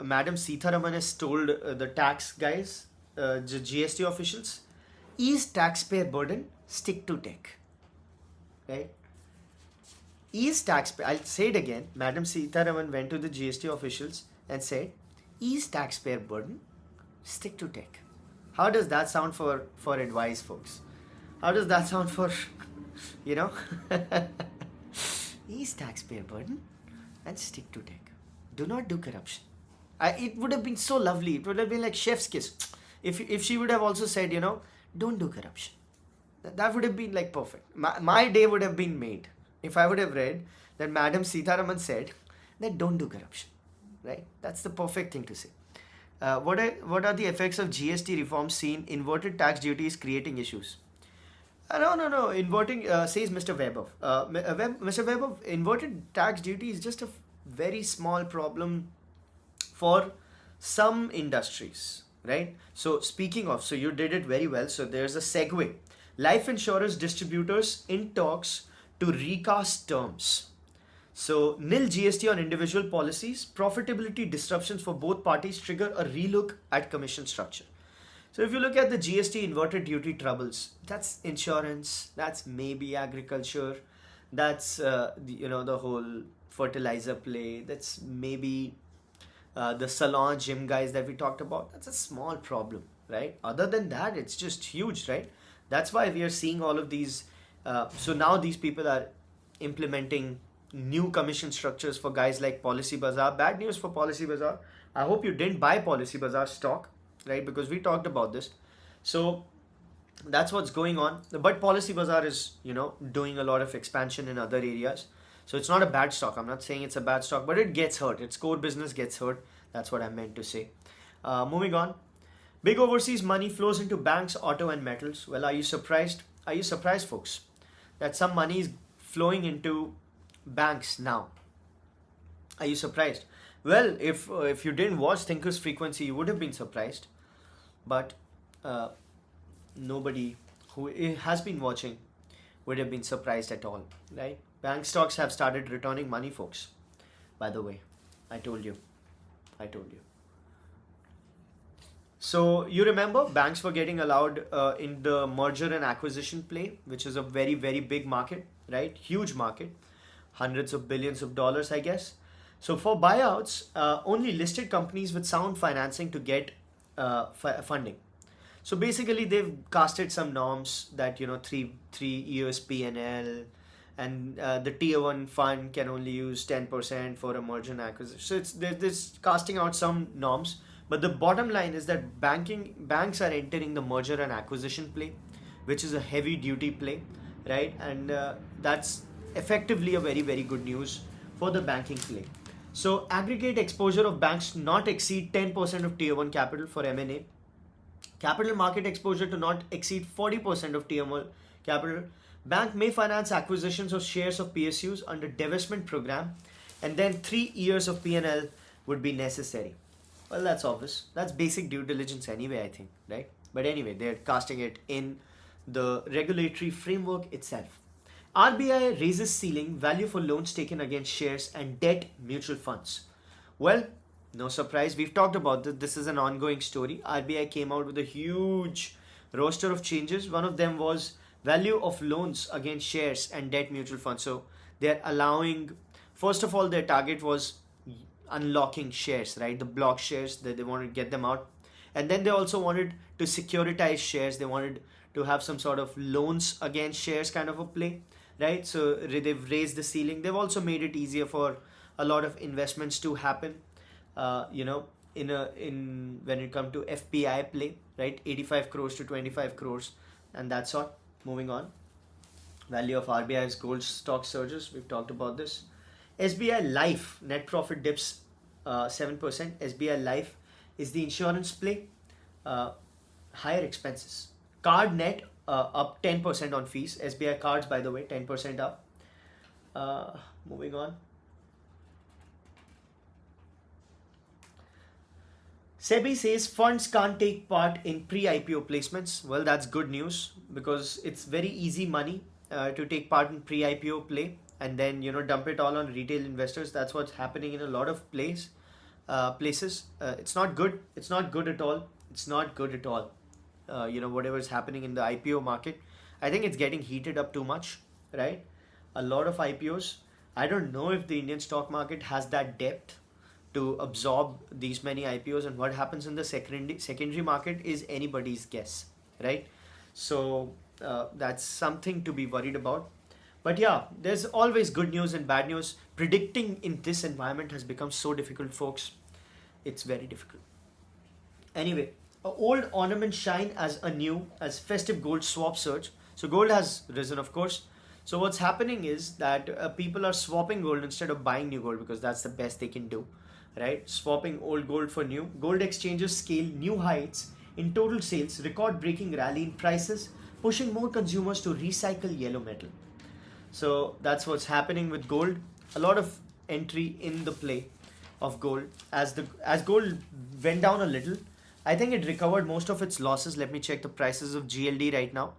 Madam Sitharaman has told the tax guys, the GST officials? Ease taxpayer burden, stick to tech. Right? Ease taxpayer, I'll say it again. Madam Sitharaman went to the GST officials and said, ease taxpayer burden, stick to tech. How does that sound for advice, folks? How does that sound for you know, ease taxpayer burden and stick to tech. Do not do corruption. It would have been so lovely. It would have been like chef's kiss. If she would have also said, don't do corruption. That would have been like perfect. My day would have been made if I would have read that Madam Sitaraman said that don't do corruption. Right? That's the perfect thing to say. What are the effects of GST reform seen? Inverted tax duty is creating issues. No. Inverting, says Mr. Weber. Mr. Weber, inverted tax duty is just a very small problem for some industries, right? So, speaking of, so you did it very well. So, there's a segue. Life insurance distributors in talks to recast terms. So, nil GST on individual policies, profitability disruptions for both parties trigger a relook at commission structure. So if you look at the GST inverted duty troubles, that's insurance, that's maybe agriculture, that's the whole fertilizer play, that's maybe the salon gym guys that we talked about. That's a small problem, right? Other than that, it's just huge, right? That's why we are seeing all of these. So now these people are implementing new commission structures for guys like Policy Bazaar. Bad news for Policy Bazaar. I hope you didn't buy Policy Bazaar stock, right? Because we talked about this. So that's what's going on. But Policy Bazaar is, doing a lot of expansion in other areas. So it's not a bad stock. I'm not saying it's a bad stock, but it gets hurt. Its core business gets hurt. That's what I meant to say. Moving on. Big overseas money flows into banks, auto, and metals. Well, are you surprised? Are you surprised, folks, that some money is flowing into banks now? Are you surprised? Well, if you didn't watch Thinker's Frequency, you would have been surprised. But nobody who has been watching would have been surprised at all, right? Bank stocks have started returning money, folks. By the way, I told you. So you remember banks were getting allowed in the merger and acquisition play, which is a very, very big market, right? Huge market, hundreds of billions of dollars, I guess. So for buyouts, only listed companies with sound financing to get funding. So basically, they've casted some norms that 3 years P&L, and the tier one fund can only use 10% for a merger and acquisition. So they're casting out some norms. But the bottom line is that banks are entering the merger and acquisition play, which is a heavy duty play, right? And that's effectively a very, very good news for the banking play. So aggregate exposure of banks not exceed 10% of tier 1 capital for M&A. Capital market exposure to not exceed 40% of tier 1 capital. Bank may finance acquisitions of shares of PSUs under divestment program, and then 3 years of P&L would be necessary. Well, that's obvious. That's basic due diligence anyway, I think, right? But anyway, they're casting it in the regulatory framework itself. RBI raises ceiling value for loans taken against shares and debt mutual funds. Well, no surprise. We've talked about this. This is an ongoing story. RBI came out with a huge roster of changes. One of them was value of loans against shares and debt mutual funds. So they're allowing, first of all, their target was unlocking shares, right? The block shares, that they wanted to get them out. And then they also wanted to securitize shares. They wanted to have some sort of loans against shares kind of a play, right? So they've raised the ceiling. They've also made it easier for a lot of investments to happen, in when it comes to FPI play, right? 85 crores to 25 crores and that's all. Moving on. Value of RBI's gold stock surges. We've talked about this. SBI Life net profit dips 7%. SBI Life is the insurance play. Higher expenses. Card net up 10% on fees. SBI cards, by the way, 10% up. Moving on. SEBI says funds can't take part in pre-IPO placements. Well, that's good news because it's very easy money to take part in pre-IPO play and then dump it all on retail investors. That's what's happening in a lot of places. It's not good. It's not good at all. It's not good at all. Whatever is happening in the IPO market, I think it's getting heated up too much, right? A lot of IPOs. I don't know if the Indian stock market has that depth to absorb these many IPOs, and what happens in the secondary market is anybody's guess, right? So That's something to be worried about. But yeah, there's always good news and bad news. Predicting in this environment has become so difficult, folks. It's very difficult. Anyway, old ornaments shine as a new, as festive gold swap surge. So gold has risen, of course. So what's happening is that people are swapping gold instead of buying new gold because that's the best they can do, right? Swapping old gold for new. Gold exchanges scale new heights in total sales, record-breaking rally in prices, pushing more consumers to recycle yellow metal. So that's what's happening with gold. A lot of entry in the play of gold as gold went down a little. I think it recovered most of its losses. Let me check the prices of GLD right now.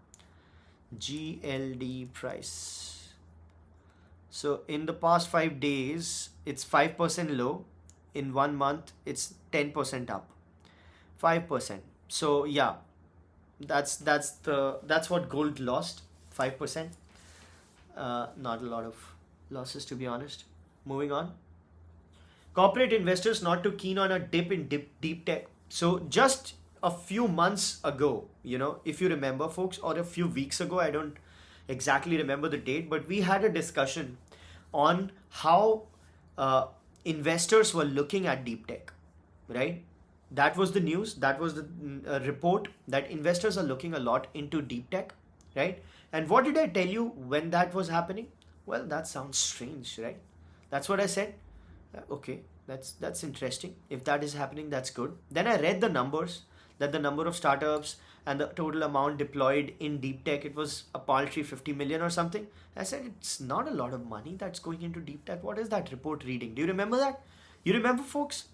GLD price. So in the past 5 days, it's 5% low. In 1 month, it's 10% up. 5%. So yeah, that's what gold lost. 5%. Not a lot of losses, to be honest. Moving on. Corporate investors not too keen on a dip in deep tech. So just a few months ago, if you remember, folks, or a few weeks ago, I don't exactly remember the date, but we had a discussion on how investors were looking at deep tech, right? That was the news. That was the report that investors are looking a lot into deep tech, right? And what did I tell you when that was happening? Well, that sounds strange, right? That's what I said. Okay, that's interesting. If that is happening, that's good. Then I read the numbers, that the number of startups and the total amount deployed in deep tech, it was a paltry 50 million or something. I said, it's not a lot of money that's going into deep tech. What is that report reading? Do you remember that? You remember, folks,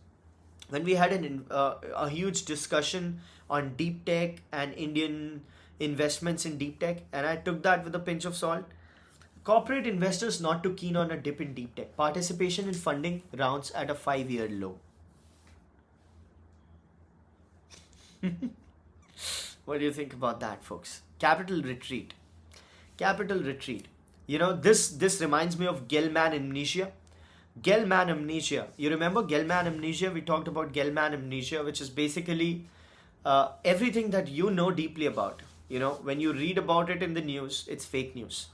when we had a huge discussion on deep tech and Indian investments in deep tech, and I took that with a pinch of salt. Corporate investors not too keen on a dip in deep tech. Participation in funding rounds at a 5-year low. What do you think about that, folks? Capital retreat. Capital retreat. This reminds me of Gell-Mann amnesia. Gell-Mann amnesia. You remember Gell-Mann amnesia? We talked about Gell-Mann amnesia, which is basically everything that you know deeply about. When you read about it in the news, it's fake news.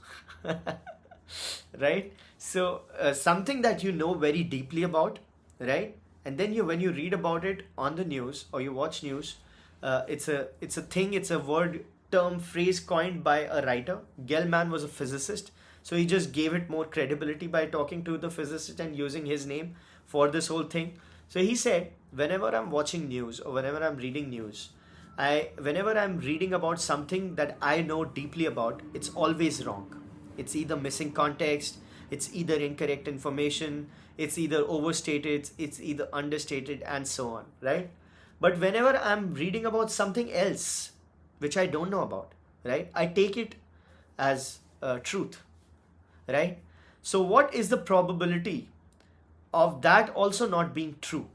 Right? So something that you know very deeply about, right? And then when you read about it on the news or you watch news, it's a thing, it's a word, term, phrase coined by a writer. Gell-Mann was a physicist, so he just gave it more credibility by talking to the physicist and using his name for this whole thing. So he said, whenever I'm watching news or whenever I'm reading news, whenever I'm reading about something that I know deeply about, it's always wrong. It's either missing context, it's either incorrect information, it's either overstated, it's either understated, and so on, right? But whenever I'm reading about something else, which I don't know about, right, I take it as truth, right? So what is the probability of that also not being true?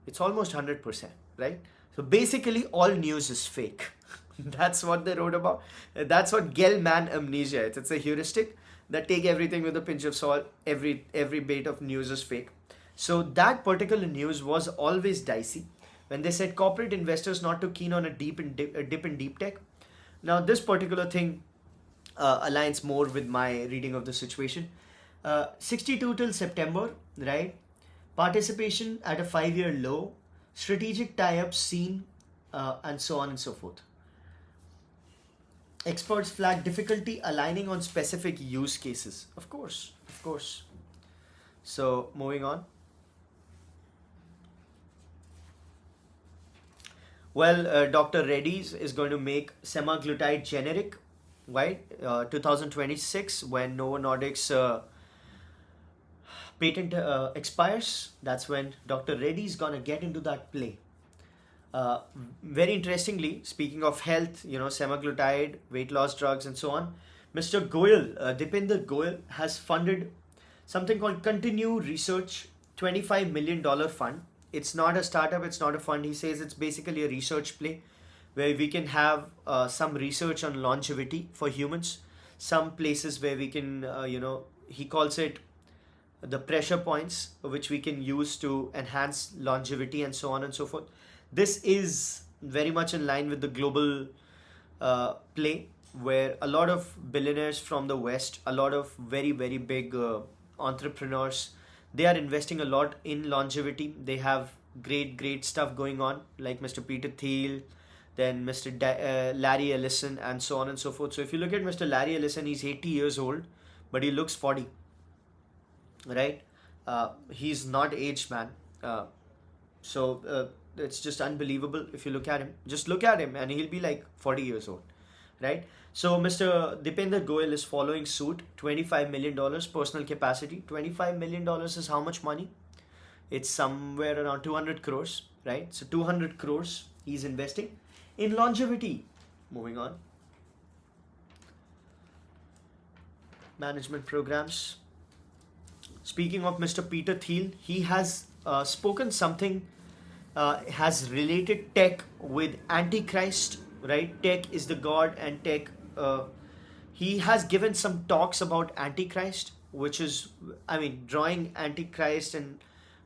It's almost 100%, right? So basically all news is fake. That's what they wrote about. That's what Gell-Mann amnesia is. It's a heuristic that take everything with a pinch of salt. Every bit of news is fake. So that particular news was always dicey. When they said corporate investors not too keen on a dip in deep tech. Now this particular thing aligns more with my reading of the situation. 62 till September, right? Participation at a 5-year low. Strategic tie-ups seen, and so on and so forth. Experts flag difficulty aligning on specific use cases. Of course. So moving on. Well, Dr. Reddy's is going to make semaglutide generic, right? 2026, when Novo Nordisk's patent expires. That's when Dr. Reddy's gonna get into that play. Very interestingly, speaking of health, semaglutide, weight loss drugs, and so on, Mr. Goyal, Dipinder Goyal, has funded something called Continue Research $25 million fund. It's not a startup, it's not a fund. He says it's basically a research play where we can have some research on longevity for humans, some places where we can, he calls it the pressure points, which we can use to enhance longevity and so on and so forth. This is very much in line with the global play. where a lot of billionaires from the West, a lot of very, very big entrepreneurs, they are investing a lot in longevity. They have great, great stuff going on, like Mr. Peter Thiel, then Mr. Larry Ellison, and so on and so forth. So if you look at Mr. Larry Ellison, he's 80 years old, but he looks 40, right? He's not aged, man. Uh, so it's just unbelievable if you look at him. Just look at him, and he'll be like 40 years old, right? So Mr. Dipender Goyal is following suit. $25 million personal capacity. $25 million is how much money? It's somewhere around 200 crores, right? So 200 crores he's investing in longevity. Moving on. Management programs. Speaking of Mr. Peter Thiel, he has spoken something, has related tech with Antichrist, right? Tech is the god, and tech. He has given some talks about Antichrist, which is, I mean, drawing Antichrist and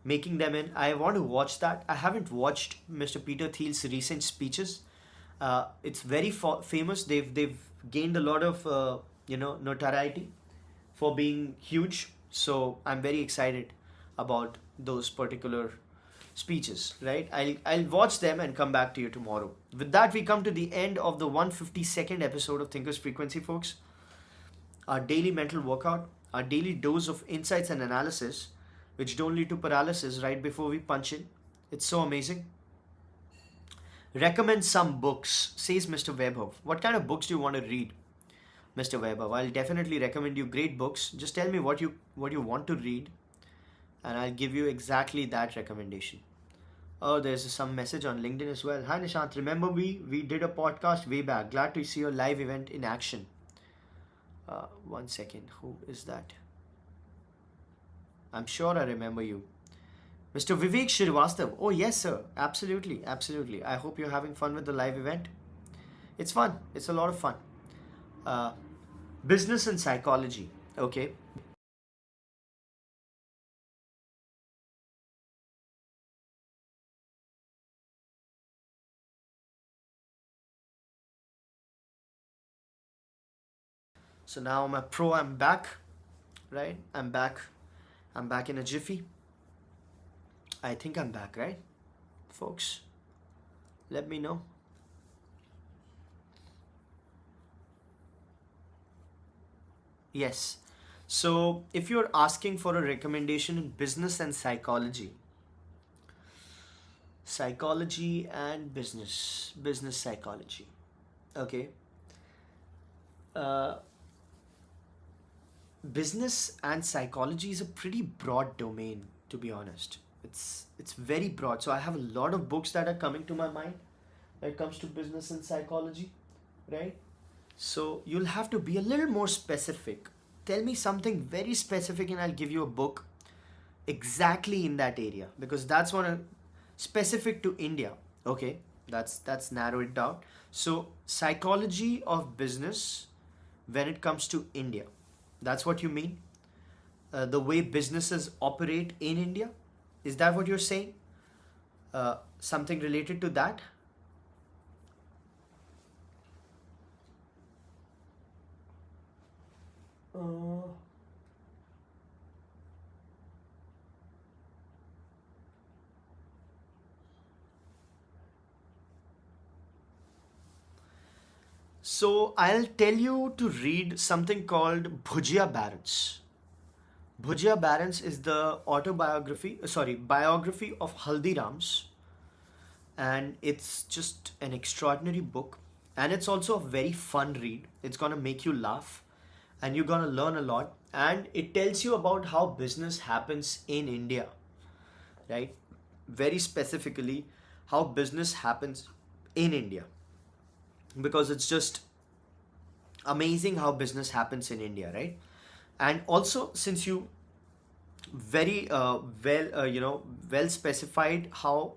making them in. I want to watch that. I haven't watched Mr. Peter Thiel's recent speeches. It's very famous. They've gained a lot of notoriety for being huge. So I'm very excited about those particular speeches, right? I'll watch them and come back to you tomorrow. With that, we come to the end of the 152nd episode of Thinker's Frequency, folks. Our daily mental workout, our daily dose of insights and analysis, which don't lead to paralysis right before we punch in. It's so amazing. Recommend some books, says Mr. Webber. What kind of books do you want to read, Mr. Webber? I'll definitely recommend you great books. Just tell me what you want to read, and I'll give you exactly that recommendation. Oh, there's some message on LinkedIn as well. Hi Nishant, remember we did a podcast way back. Glad to see your live event in action. 1 second, who is that? I'm sure I remember you. Mr. Vivek Shrivastava. Oh yes sir, absolutely, absolutely. I hope you're having fun with the live event. It's fun, it's a lot of fun. Business and psychology, okay? So now I'm a pro, I'm back, right? I'm back. I'm back in a jiffy. I think I'm back, right? Folks, let me know. Yes. So if you're asking for a recommendation in business and psychology, psychology and business psychology, okay. Uh, Business and psychology is a pretty broad domain, to be honest. It's very broad. So I have a lot of books that are coming to my mind when it comes to business and psychology, right? So you'll have to be a little more specific. Tell me something very specific, and I'll give you a book exactly in that area, because that's one specific to India. Okay, that's narrow it down. So psychology of business when it comes to India. That's what you mean? The way businesses operate in India? Is that what you're saying? Something related to that? Uh, so I'll tell you to read something called Bhujia Barons. Bhujia Barons is the biography of Haldirams, and it's just an extraordinary book, and it's also a very fun read. It's gonna make you laugh, and you're gonna learn a lot, and it tells you about how business happens in India, right? Very specifically, how business happens in India, because it's just amazing how business happens in India, right? And also, since you very well specified how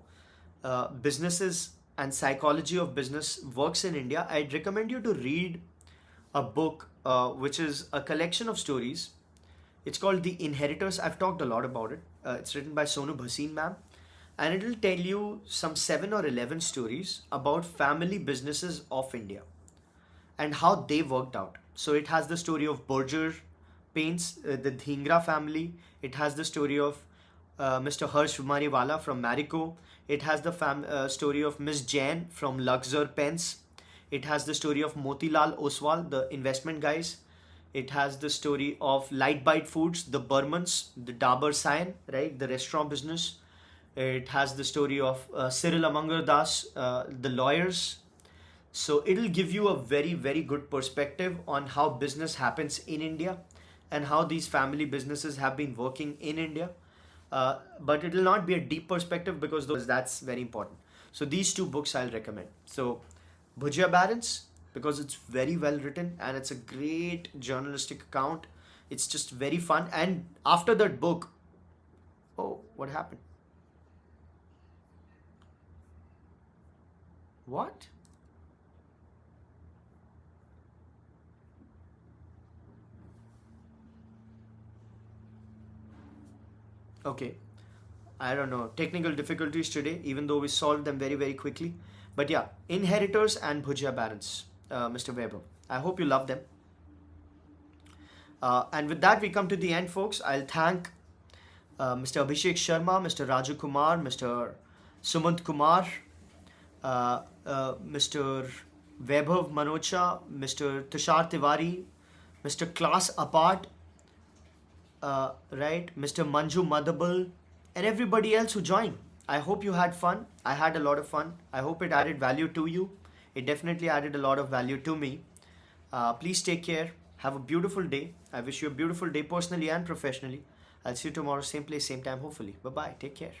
businesses and psychology of business works in India, I'd recommend you to read a book which is a collection of stories. It's called The Inheritors. I've talked a lot about it. It's written by Sonu Bhasin ma'am, and it'll tell you some 7 or 11 stories about family businesses of India. and how they worked out. So it has the story of Berger Paints, the Dhingra family. It has the story of Mr. Harsh Mariwala from Marico. It has the story of Miss Jain from Luxor Pens. It has the story of Motilal Oswal, the investment guys. It has the story of Light Bite Foods, the Burmans, the Dabur Sayan, right, the restaurant business. It has the story of Cyril Amangar Das, the lawyers. So it'll give you a very, very good perspective on how business happens in India and how these family businesses have been working in India. But it will not be a deep perspective because that's very important. So these two books I'll recommend. So Bhujia Barons, because it's very well written and it's a great journalistic account. It's just very fun. And after that book, oh, what happened? What? Okay. I don't know, technical difficulties today, even though we solved them very, very quickly. But yeah, Inheritors and Bhujia Barons, Mr. Weber. I hope you love them. And with that, we come to the end, folks. I'll thank Mr. Abhishek Sharma, Mr. Raju Kumar, Mr. Sumant Kumar, Mr. Vaibhav Manocha, Mr. Tushar Tiwari, Mr. Class Apart, right, Mr. Manju Madhabal, and everybody else who joined. I hope you had fun. I had a lot of fun. I hope it added value to you. It definitely added a lot of value to me. Please take care. Have a beautiful day. I wish you a beautiful day personally and professionally. I'll see you tomorrow, same place, same time, hopefully. Bye bye. Take care.